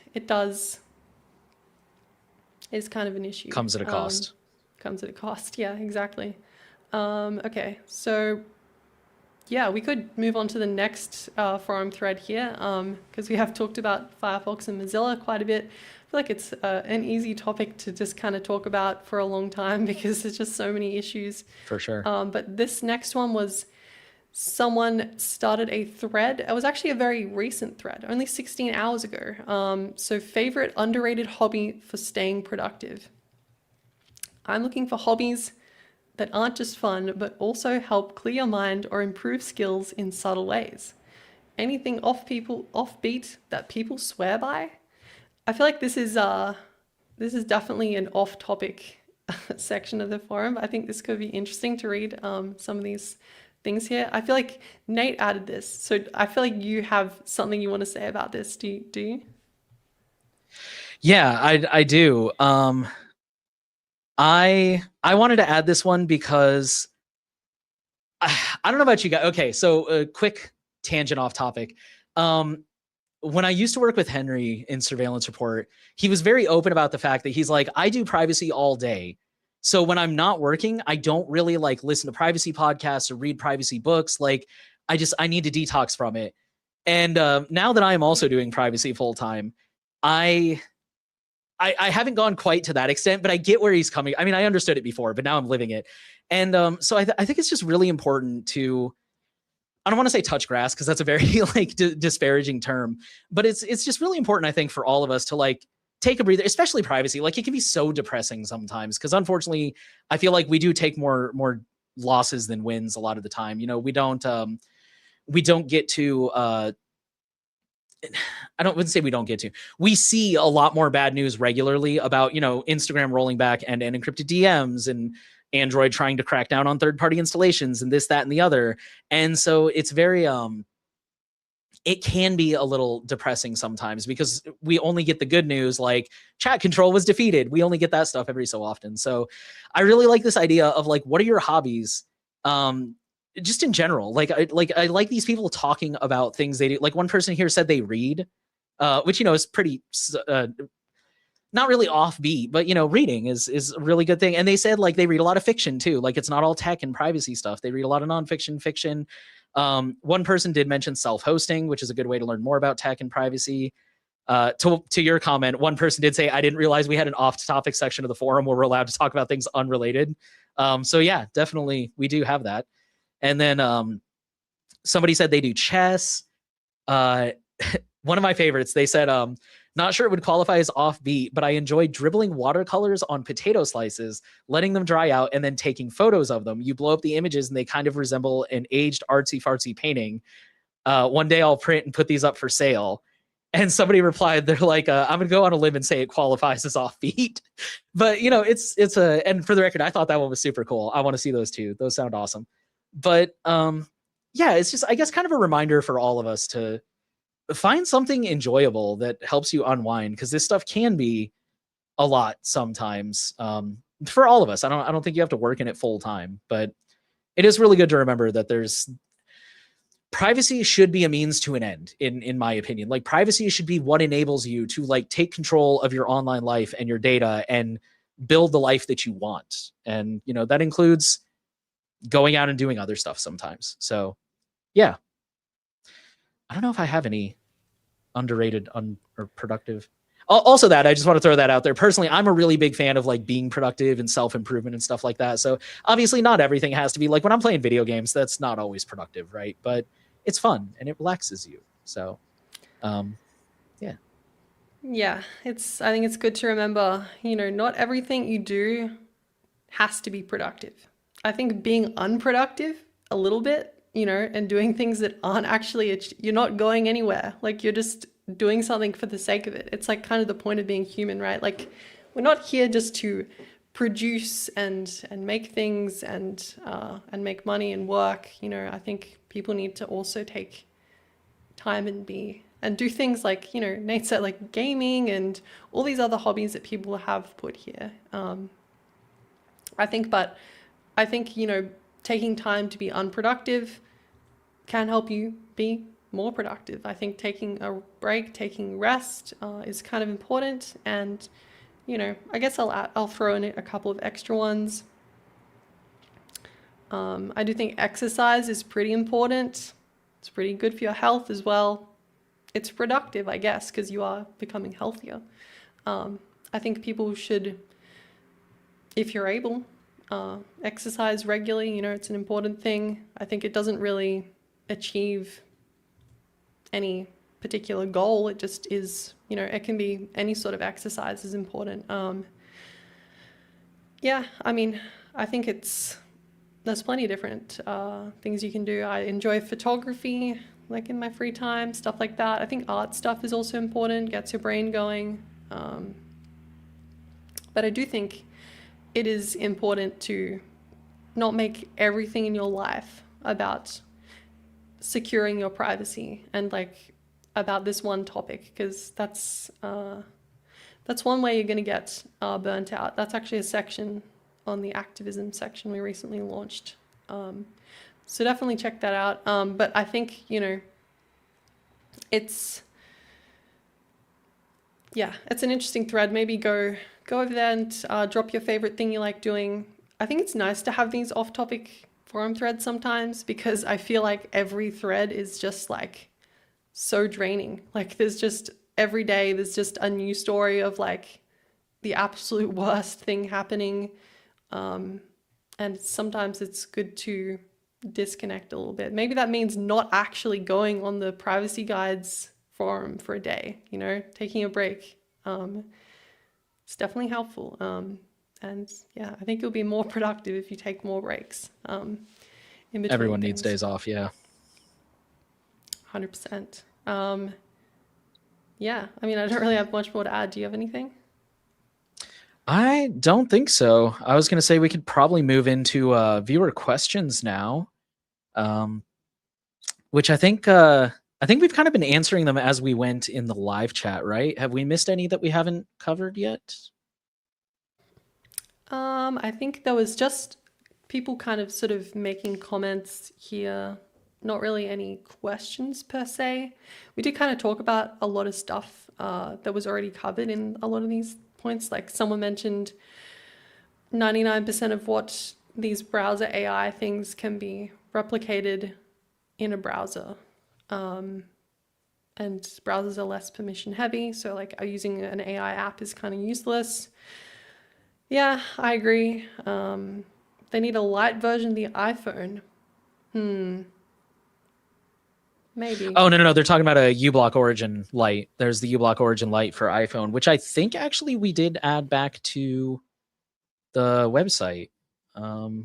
is kind of an issue. Comes at a cost. Comes at a cost. Yeah, exactly. Okay, so yeah, we could move on to the next forum thread here because we have talked about Firefox and Mozilla quite a bit. I feel like it's an easy topic to just kind of talk about for a long time because there's just so many issues. For sure. But this next one was someone started a thread. It was actually a very recent thread, only 16 hours ago. So favorite underrated hobby for staying productive. I'm looking for hobbies that aren't just fun, but also help clear your mind or improve skills in subtle ways. Anything offbeat that people swear by. I feel like this is definitely an off-topic section of the forum. I think this could be interesting to read some of these things here. I feel like Nate added this, so I feel like you have something you want to say about this. Do you? Yeah, I do. I wanted to add this one because I don't know about you guys. Okay, so a quick tangent off topic. When I used to work with Henry in surveillance report, he was very open about the fact that he's like, I do privacy all day. So when I'm not working, I don't really like listen to privacy podcasts or read privacy books. Like I need to detox from it. And now that I am also doing privacy full time, I haven't gone quite to that extent, but I get where he's coming. I mean, I understood it before, but now I'm living it. And so I think it's just really important to, I don't want to say touch grass because that's a very like disparaging term, but it's just really important, I think, for all of us to like take a breather, especially privacy. Like it can be so depressing sometimes because unfortunately, I feel like we do take more losses than wins a lot of the time. We don't get to wouldn't say we don't get to. We see a lot more bad news regularly about, Instagram rolling back and encrypted DMs and Android trying to crack down on third-party installations and this, that, and the other. And so it's very, it can be a little depressing sometimes because we only get the good news, like chat control was defeated. We only get that stuff every so often. So I really like this idea of like, what are your hobbies? just in general, I like these people talking about things they do. Like one person here said they read, which is pretty not really offbeat, but reading is a really good thing. And they said like they read a lot of fiction too. Like it's not all tech and privacy stuff. They read a lot of nonfiction, fiction. One person did mention self-hosting, which is a good way to learn more about tech and privacy. To your comment, one person did say, I didn't realize we had an off-topic section of the forum where we're allowed to talk about things unrelated. So yeah, definitely we do have that. And then somebody said they do chess. One of my favorites, they said, not sure it would qualify as offbeat, but I enjoy dribbling watercolors on potato slices, letting them dry out, and then taking photos of them. You blow up the images and they kind of resemble an aged artsy fartsy painting. One day I'll print and put these up for sale. And somebody replied, they're like, I'm gonna go on a limb and say it qualifies as offbeat. But it's a, and for the record, I thought that one was super cool. I want to see those too. Those sound awesome. But yeah, it's just, I guess, kind of a reminder for all of us to find something enjoyable that helps you unwind, because this stuff can be a lot sometimes, for all of us. I don't think you have to work in it full time, but it is really good to remember that there's privacy should be a means to an end, in my opinion. Like privacy should be what enables you to like take control of your online life and your data and build the life that you want. And that includes going out and doing other stuff sometimes. So yeah, I don't know if I have any underrated or productive. Also, that I just want to throw that out there. Personally, I'm a really big fan of like being productive and self-improvement and stuff like that. So obviously not everything has to be like when I'm playing video games, that's not always productive, right? But it's fun and it relaxes you. So yeah. Yeah, I think it's good to remember, not everything you do has to be productive. I think being unproductive a little bit, and doing things that aren't actually, you're not going anywhere. Like you're just doing something for the sake of it. It's like kind of the point of being human, right? Like we're not here just to produce and make things and make money and work. I think people need to also take time and do things like, Nate said, like gaming and all these other hobbies that people have put here. I think, taking time to be unproductive can help you be more productive. I think taking a break, taking rest is kind of important. And, I guess I'll throw in a couple of extra ones. I do think exercise is pretty important. It's pretty good for your health as well. It's productive, I guess, because you are becoming healthier. I think people should, if you're able, exercise regularly. It's an important thing. I think it doesn't really achieve any particular goal. It just is, it can be any sort of exercise is important. Yeah, I mean, I think there's plenty of different things you can do. I enjoy photography, like in my free time, stuff like that. I think art stuff is also important, gets your brain going. But I do think it is important to not make everything in your life about securing your privacy and like about this one topic, because that's one way you're going to get burnt out. That's actually a section on the activism section we recently launched. So definitely check that out. But I think, it's an interesting thread. Maybe go over there and drop your favorite thing you like doing. I think it's nice to have these off-topic forum threads sometimes, because I feel like every thread is just like so draining. Like every day there's just a new story of like the absolute worst thing happening. And sometimes it's good to disconnect a little bit. Maybe that means not actually going on the privacy guides forum for a day, taking a break. It's definitely helpful. And yeah, I think you'll be more productive if you take more breaks. In between Everyone things. needs days off. Yeah. 100%. Yeah, I mean, I don't really have much more to add. Do you have anything? I don't think so. I was going to say we could probably move into viewer questions now, which I think we've kind of been answering them as we went in the live chat, right? Have we missed any that we haven't covered yet? I think there was just people kind of sort of making comments here. Not really any questions per se. We did kind of talk about a lot of stuff that was already covered in a lot of these points. Like someone mentioned 99% of what these browser AI things can be replicated in a browser. And browsers are less permission heavy, so like using an AI app is kind of useless. Yeah, I agree. They need a light version of the iPhone. Maybe. Oh, no. They're talking about a uBlock Origin Lite. There's the uBlock Origin Lite for iPhone, which I think actually we did add back to the website.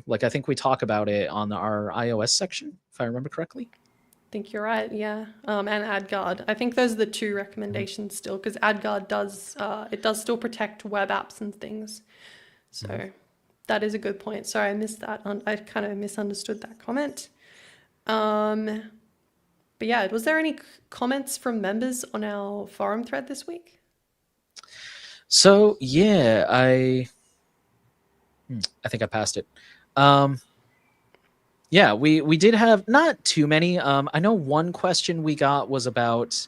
Like I think we talk about it on our iOS section, if I remember correctly. I think you're right, yeah. And AdGuard. I think those are the two recommendations still, because AdGuard does it does still protect web apps and things. So that is a good point. Sorry, I missed that. I kind of misunderstood that comment. But yeah, was there any comments from members on our forum thread this week? So yeah, I think I passed it. Yeah, we did have not too many. I know one question we got was about.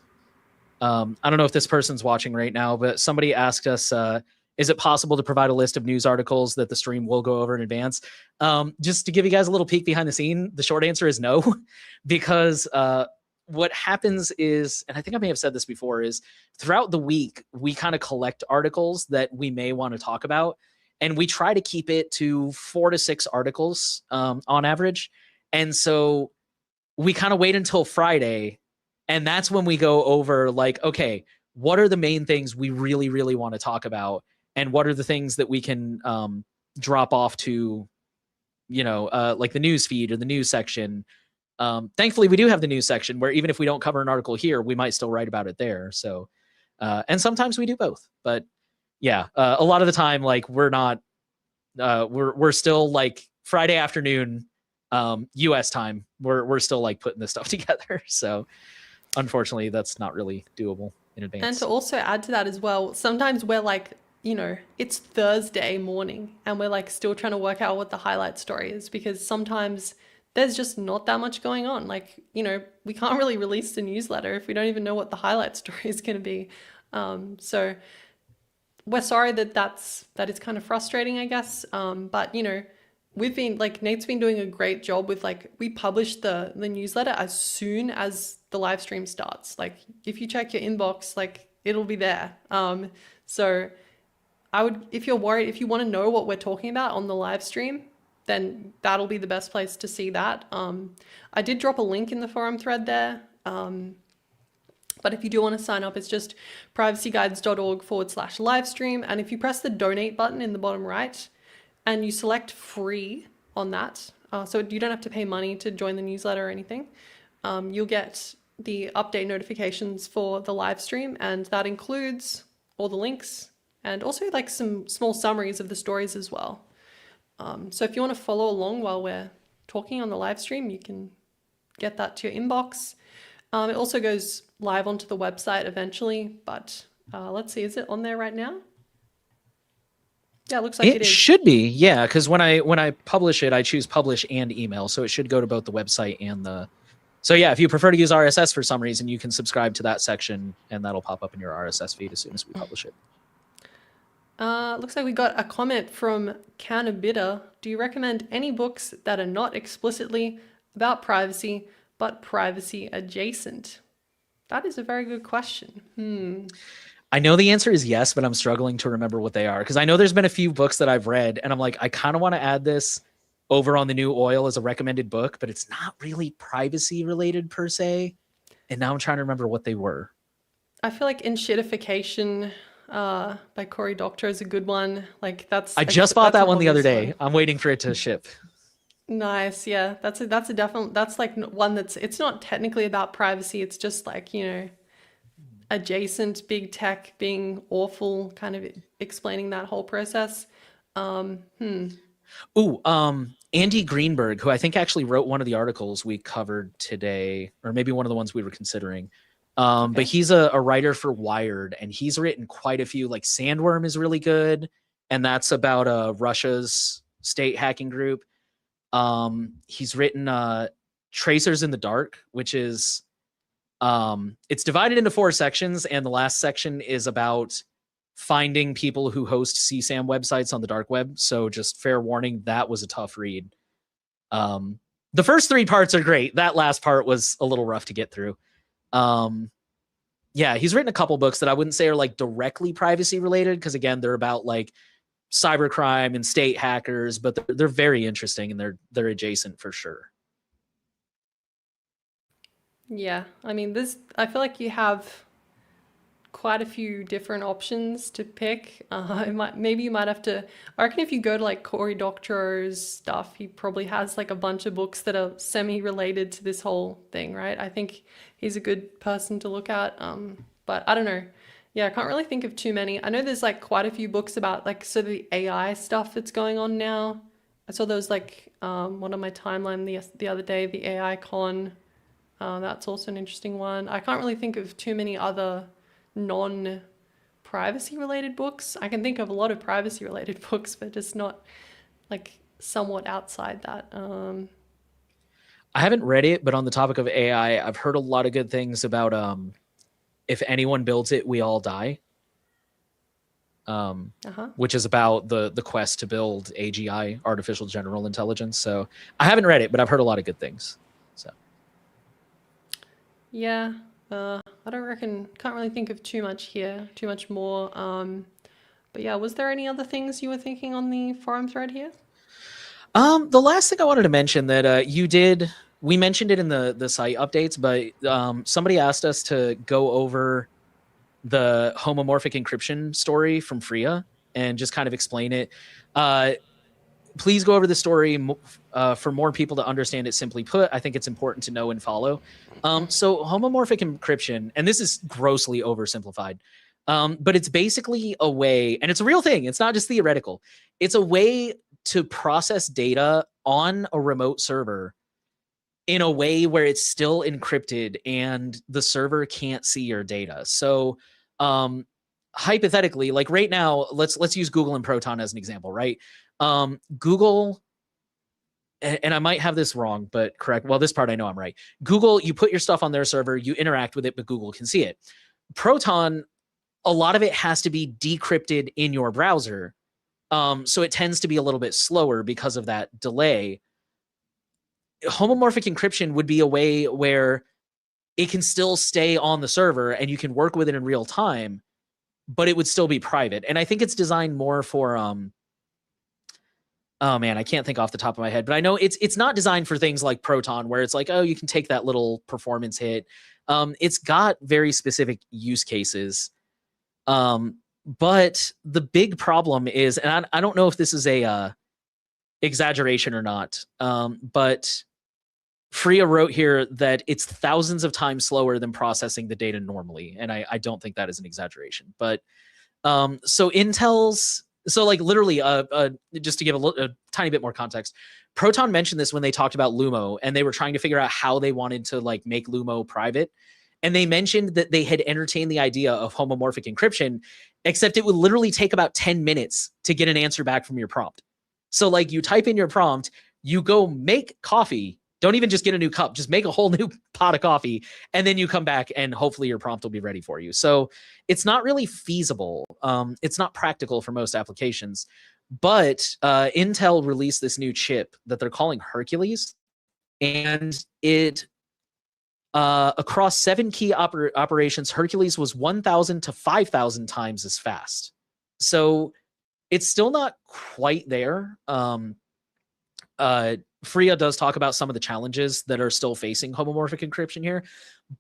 I don't know if this person's watching right now, but somebody asked us, is it possible to provide a list of news articles that the stream will go over in advance? Just to give you guys a little peek behind the scene, the short answer is no, because what happens is, and I think I may have said this before, is throughout the week, we kind of collect articles that we may want to talk about. And we try to keep it to 4 to 6 articles on average. And so we kind of wait until Friday. And that's when we go over like, okay, what are the main things we really, really want to talk about? And what are the things that we can drop off to, like the news feed or the news section. Thankfully, we do have the news section where even if we don't cover an article here, we might still write about it there. So, and sometimes we do both. But yeah, a lot of the time, like we're not, we're still like Friday afternoon, U.S. time. We're still like putting this stuff together. So unfortunately, that's not really doable in advance. And to also add to that as well, sometimes we're like, it's Thursday morning and we're like still trying to work out what the highlight story is, because sometimes there's just not that much going on. Like, we can't really release the newsletter if we don't even know what the highlight story is going to be. So we're sorry that is kind of frustrating, I guess. But we've been like, Nate's been doing a great job with like, we publish the newsletter as soon as the live stream starts. Like if you check your inbox, like it'll be there. So I would, if you're worried, if you want to know what we're talking about on the live stream, then that'll be the best place to see that. I did drop a link in the forum thread there. But if you do want to sign up, it's just privacyguides.org/livestream. And if you press the donate button in the bottom right and you select free on that, so you don't have to pay money to join the newsletter or anything, you'll get the update notifications for the live stream. And that includes all the links and also like some small summaries of the stories as well. So if you want to follow along while we're talking on the live stream, you can get that to your inbox. It also goes live onto the website eventually, but let's see, is it on there right now? Yeah, it looks like it is. It should be, yeah, because when I publish it, I choose publish and email, so it should go to both the website and the. So yeah, if you prefer to use RSS for some reason, you can subscribe to that section, and that'll pop up in your RSS feed as soon as we publish it. Looks like we got a comment from Cannabita. Do you recommend any books that are not explicitly about privacy, but privacy adjacent? That is a very good question. I know the answer is yes, but I'm struggling to remember what they are, because I know there's been a few books that I've read and I'm like, I kind of want to add this over on the new oil as a recommended book, but it's not really privacy related per se. And now I'm trying to remember what they were. I feel like Enshittification by Cory Doctorow is a good one. Like I just bought that one the other day. I'm waiting for it to ship. Nice, yeah. That's a definite. That's like one that's. It's not technically about privacy. It's just like adjacent big tech being awful, kind of explaining that whole process. Andy Greenberg, who I think actually wrote one of the articles we covered today, or maybe one of the ones we were considering. Okay. But he's a writer for Wired, and he's written quite a few. Like Sandworm is really good, and that's about Russia's state hacking group. He's written Tracers in the Dark, which is it's divided into 4 sections, and the last section is about finding people who host CSAM websites on the dark web. So just fair warning, that was a tough read. The first 3 parts are great. That last part was a little rough to get through. Yeah, he's written a couple books that I wouldn't say are like directly privacy related, because again, they're about like cybercrime and state hackers, but they're very interesting and they're adjacent for sure. Yeah, I mean, I feel like you have quite a few different options to pick. Maybe you might have to. I reckon if you go to like Cory Doctorow's stuff, he probably has like a bunch of books that are semi-related to this whole thing, right? I think he's a good person to look at. But I don't know. Yeah, I can't really think of too many. I know there's like quite a few books about like sort of the AI stuff that's going on now. I saw those like one on my timeline the other day, the AI con. That's also an interesting one. I can't really think of too many other non-privacy related books. I can think of a lot of privacy related books, but just not like somewhat outside that. I haven't read it, but on the topic of AI, I've heard a lot of good things about if anyone builds it, we all die. Which is about the quest to build AGI, artificial general intelligence. So I haven't read it, but I've heard a lot of good things. So yeah, I don't reckon, can't really think of too much here, too much more. But yeah, was there any other things you were thinking on the forum thread here? The last thing I wanted to mention that you did, we mentioned it in the site updates, but somebody asked us to go over the homomorphic encryption story from Freya and just kind of explain it. Please go over the story for more people to understand it. Simply put, I think it's important to know and follow. So homomorphic encryption, and this is grossly oversimplified, but it's basically a way, and it's a real thing. It's not just theoretical. It's a way to process data on a remote server in a way where it's still encrypted and the server can't see your data. So hypothetically, like right now, let's use Google and Proton as an example, right? Google, and I might have this wrong, but correct. Well, this part I know I'm right. Google, you put your stuff on their server, you interact with it, but Google can see it. Proton, a lot of it has to be decrypted in your browser. So it tends to be a little bit slower because of that delay. Homomorphic encryption would be a way where it can still stay on the server and you can work with it in real time, but it would still be private. And I think it's designed more for oh man, I can't think off the top of my head, but I know it's not designed for things like Proton where it's like, oh, you can take that little performance hit. It's got very specific use cases. But the big problem is, and I don't know if this is a exaggeration or not, but Freya wrote here that it's thousands of times slower than processing the data normally. And I don't think that is an exaggeration. But so Intel's, so like literally, just to give a tiny bit more context, Proton mentioned this when they talked about Lumo and they were trying to figure out how they wanted to like make Lumo private. And they mentioned that they had entertained the idea of homomorphic encryption, except it would literally take about 10 minutes to get an answer back from your prompt. So like you type in your prompt, you go make coffee. Don't even just get a new cup, just make a whole new pot of coffee. And then you come back and hopefully your prompt will be ready for you. So it's not really feasible. It's not practical for most applications. But Intel released this new chip that they're calling Hercules. And it, across 7 key operations, Hercules was 1,000 to 5,000 times as fast. So it's still not quite there. Freya does talk about some of the challenges that are still facing homomorphic encryption here,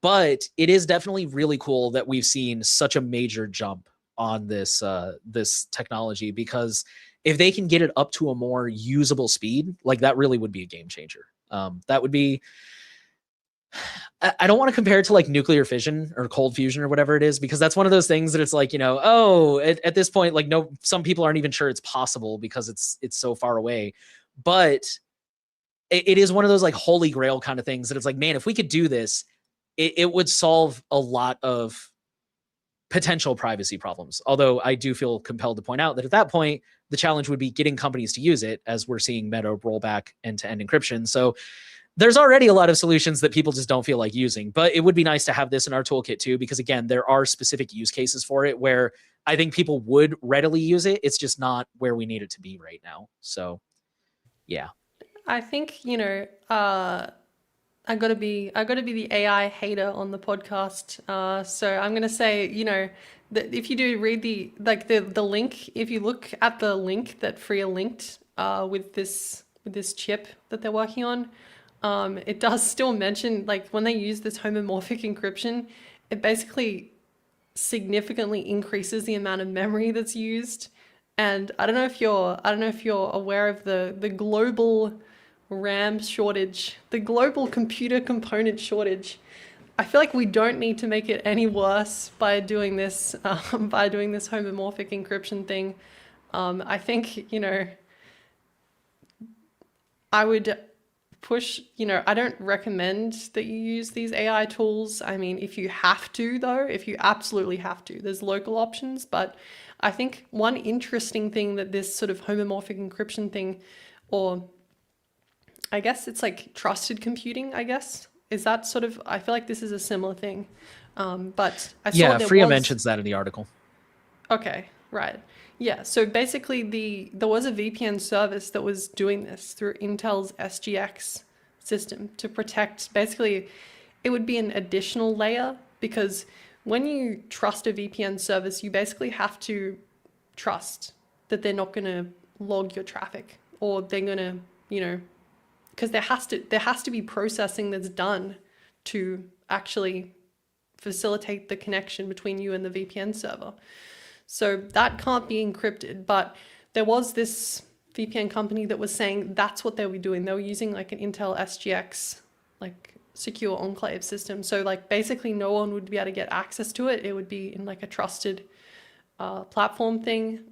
but it is definitely really cool that we've seen such a major jump on this this technology, because if they can get it up to a more usable speed, like that really would be a game changer. That would be, I don't want to compare it to like nuclear fission or cold fusion or whatever it is, because that's one of those things that it's like, you know, oh, at this point, like no, some people aren't even sure it's possible because it's so far away. But it is one of those like holy grail kind of things that it's like, man, if we could do this, it would solve a lot of potential privacy problems. Although I do feel compelled to point out that at that point, the challenge would be getting companies to use it, as we're seeing Meta roll back end-to-end encryption. So there's already a lot of solutions that people just don't feel like using, but it would be nice to have this in our toolkit too, because again, there are specific use cases for it where I think people would readily use it. It's just not where we need it to be right now. So yeah. I think, I gotta be the AI hater on the podcast. So I'm gonna say, that if you do read the link, if you look at the link that Freya linked with this chip that they're working on, it does still mention, like, when they use this homomorphic encryption, it basically significantly increases the amount of memory that's used. And I don't know if you're aware of the global RAM shortage, the global computer component shortage. I feel like we don't need to make it any worse by doing this homomorphic encryption thing. I think, I would push, I don't recommend that you use these AI tools. I mean, if you have to, though, if you absolutely have to, there's local options. But I think one interesting thing that this sort of homomorphic encryption thing, or I guess it's like trusted computing, I guess, is that sort of, I feel like this is a similar thing. But I saw Yeah, there Freya was, mentions that in the article. okay, right. Yeah, so basically there was a VPN service that was doing this through Intel's SGX system to protect, basically it would be an additional layer, because when you trust a VPN service, you basically have to trust that they're not going to log your traffic, or they're going to, because there has to be processing that's done to actually facilitate the connection between you and the VPN server. So that can't be encrypted. But there was this VPN company that was saying that's what they were doing. They were using like an Intel SGX, like secure enclave system. So like basically no one would be able to get access to it. It would be in like a trusted platform thing.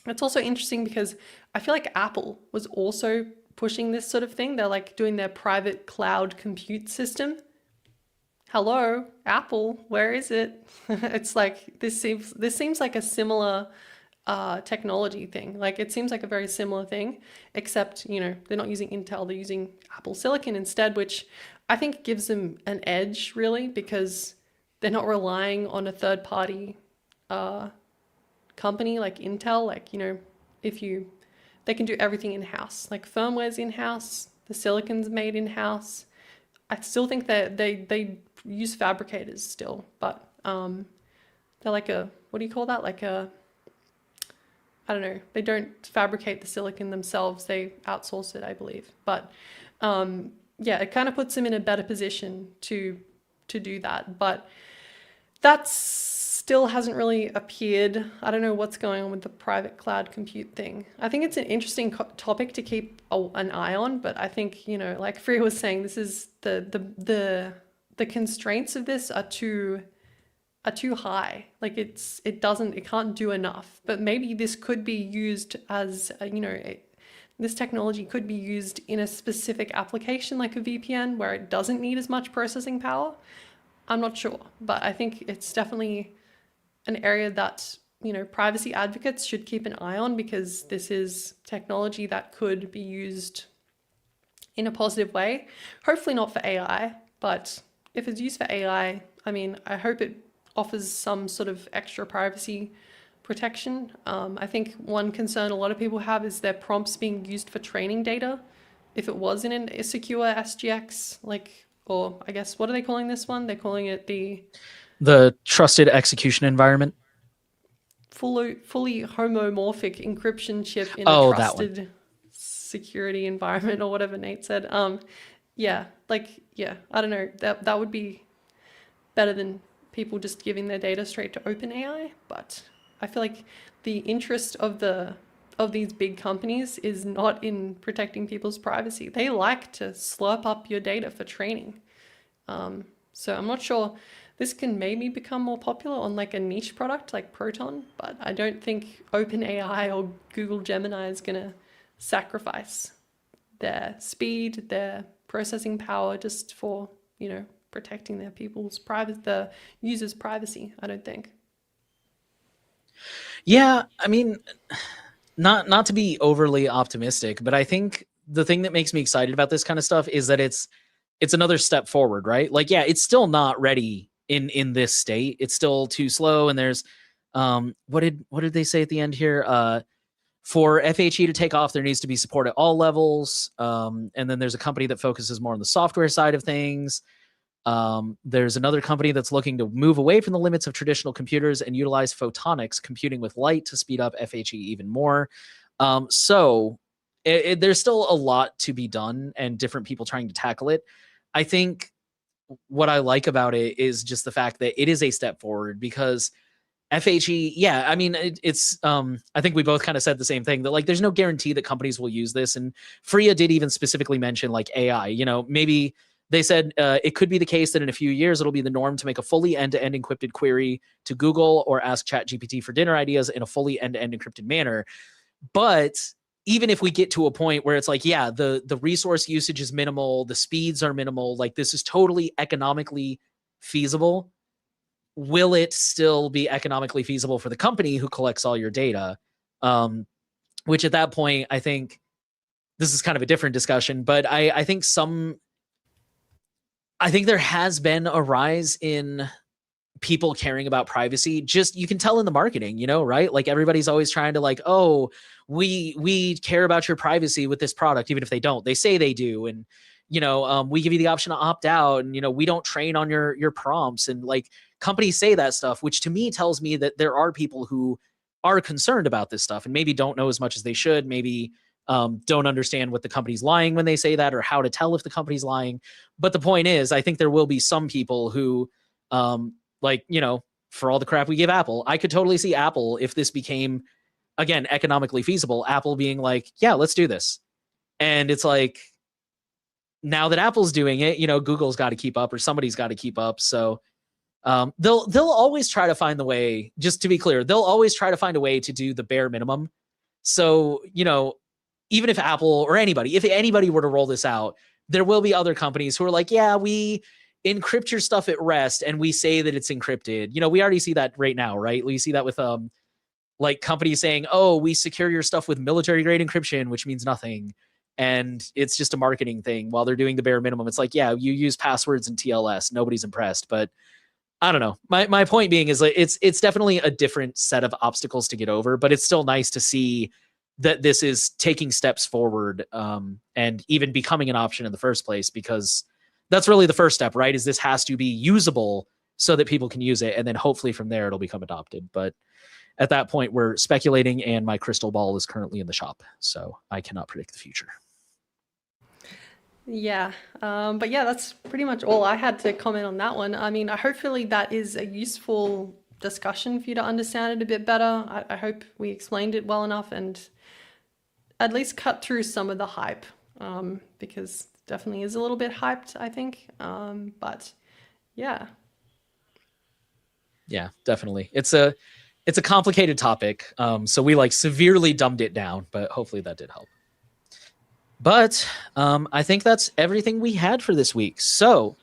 It's also interesting because I feel like Apple was also pushing this sort of thing. They're like doing their private cloud compute system. Hello, Apple, where is it? It's like this seems like a similar technology thing. Like it seems like a very similar thing, except they're not using Intel, they're using Apple Silicon instead, which I think gives them an edge really, because they're not relying on a third party company like Intel. Like they can do everything in house. Like firmware's in house, the silicon's made in house. I still think that they use fabricators still, but they're like a, what do you call that? Like a, I don't know. They don't fabricate the silicon themselves. They outsource it, I believe. But yeah, it kind of puts them in a better position to do that. But that still hasn't really appeared. I don't know what's going on with the private cloud compute thing. I think it's an interesting topic to keep an eye on, but I think, like Freya was saying, this is the constraints of this are too high. Like it can't do enough. But maybe this could be used as this technology could be used in a specific application like a VPN where it doesn't need as much processing power. I'm not sure, but I think it's definitely an area that privacy advocates should keep an eye on, because this is technology that could be used in a positive way. Hopefully not for AI, but if it's used for AI, I mean, I hope it offers some sort of extra privacy protection. I think one concern a lot of people have is their prompts being used for training data. If it was in a secure SGX, or I guess, what are they calling this one? They're calling it the trusted execution environment. fully homomorphic encryption chip in a Oh, that one. trusted security environment, or whatever Nate said. Yeah, I don't know. That would be better than people just giving their data straight to OpenAI. But I feel like the interest of these big companies is not in protecting people's privacy. They like to slurp up your data for training. So I'm not sure. This can maybe become more popular on like a niche product like Proton, but I don't think OpenAI or Google Gemini is going to sacrifice their speed, their processing power just for, protecting their the users' privacy, I don't think. Yeah, I mean, not to be overly optimistic, but I think the thing that makes me excited about this kind of stuff is that it's another step forward, right? Like, yeah, it's still not ready in this state. It's still too slow, and there's what did they say at the end here? For FHE to take off, there needs to be support at all levels. And then there's a company that focuses more on the software side of things. There's another company that's looking to move away from the limits of traditional computers and utilize photonics, computing with light, to speed up FHE even more. So there's still a lot to be done and different people trying to tackle it. I think what I like about it is just the fact that it is a step forward because FHE, yeah, I mean, it's I think we both kind of said the same thing, that like there's no guarantee that companies will use this. And Freya did even specifically mention like AI, maybe they said it could be the case that in a few years it'll be the norm to make a fully end-to-end encrypted query to Google or ask ChatGPT for dinner ideas in a fully end-to-end encrypted manner. But even if we get to a point where it's like, yeah, the resource usage is minimal, the speeds are minimal, like this is totally economically feasible, will it still be economically feasible for the company who collects all your data? Which at that point, I think this is kind of a different discussion, but I think there has been a rise in people caring about privacy. Just, you can tell in the marketing, right? Like everybody's always trying to like, oh, we care about your privacy with this product, even if they don't. They say they do, and we give you the option to opt out, and we don't train on your prompts, and like companies say that stuff, which to me tells me that there are people who are concerned about this stuff and maybe don't know as much as they should, maybe don't understand what the company's lying when they say that, or how to tell if the company's lying. But the point is, I think there will be some people who like, for all the crap we give Apple, I could totally see Apple, if this became, again, economically feasible, Apple being like, yeah, let's do this. And it's like, now that Apple's doing it, Google's got to keep up, or somebody's got to keep up. So they'll always try to find the way, just to be clear, they'll always try to find a way to do the bare minimum. So, even if Apple or if anybody were to roll this out, there will be other companies who are like, yeah, we encrypt your stuff at rest and we say that it's encrypted. We already see that right now, right? We see that with like companies saying, oh, we secure your stuff with military grade encryption, which means nothing. And it's just a marketing thing while they're doing the bare minimum. It's like, yeah, you use passwords and TLS. Nobody's impressed. But I don't know. My point being is like, it's definitely a different set of obstacles to get over, but it's still nice to see that this is taking steps forward, and even becoming an option in the first place, because that's really the first step, right? Is this has to be usable so that people can use it. And then hopefully from there, it'll become adopted. But at that point, we're speculating, and my crystal ball is currently in the shop, so I cannot predict the future. Yeah, but yeah, that's pretty much all I had to comment on that one. I mean, hopefully that is a useful discussion for you to understand it a bit better. I hope we explained it well enough and at least cut through some of the hype, because it definitely is a little bit hyped, I think. But yeah. Yeah, definitely. It's a complicated topic, so we like severely dumbed it down, but hopefully that did help. But I think that's everything we had for this week. So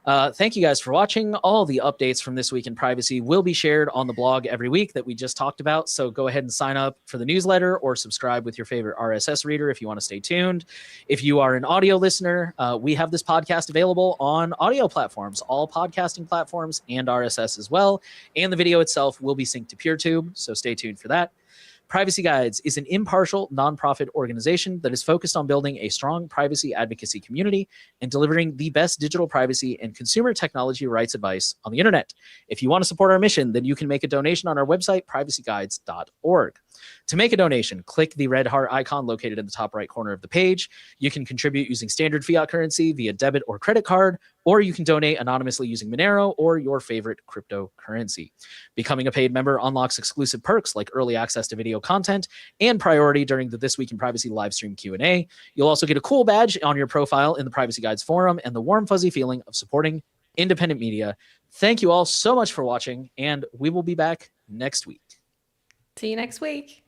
thank you guys for watching. All the updates from This Week in Privacy will be shared on the blog every week that we just talked about. So go ahead and sign up for the newsletter or subscribe with your favorite RSS reader if you want to stay tuned. If you are an audio listener, we have this podcast available on audio platforms, all podcasting platforms, and RSS as well. And the video itself will be synced to PeerTube. So stay tuned for that. Privacy Guides is an impartial, nonprofit organization that is focused on building a strong privacy advocacy community and delivering the best digital privacy and consumer technology rights advice on the internet. If you want to support our mission, then you can make a donation on our website, privacyguides.org. To make a donation, click the red heart icon located in the top right corner of the page. You can contribute using standard fiat currency via debit or credit card, or you can donate anonymously using Monero or your favorite cryptocurrency. Becoming a paid member unlocks exclusive perks like early access to video content and priority during the This Week in Privacy live stream Q&A. You'll also get a cool badge on your profile in the Privacy Guides forum and the warm, fuzzy feeling of supporting independent media. Thank you all so much for watching, and we will be back next week. See you next week.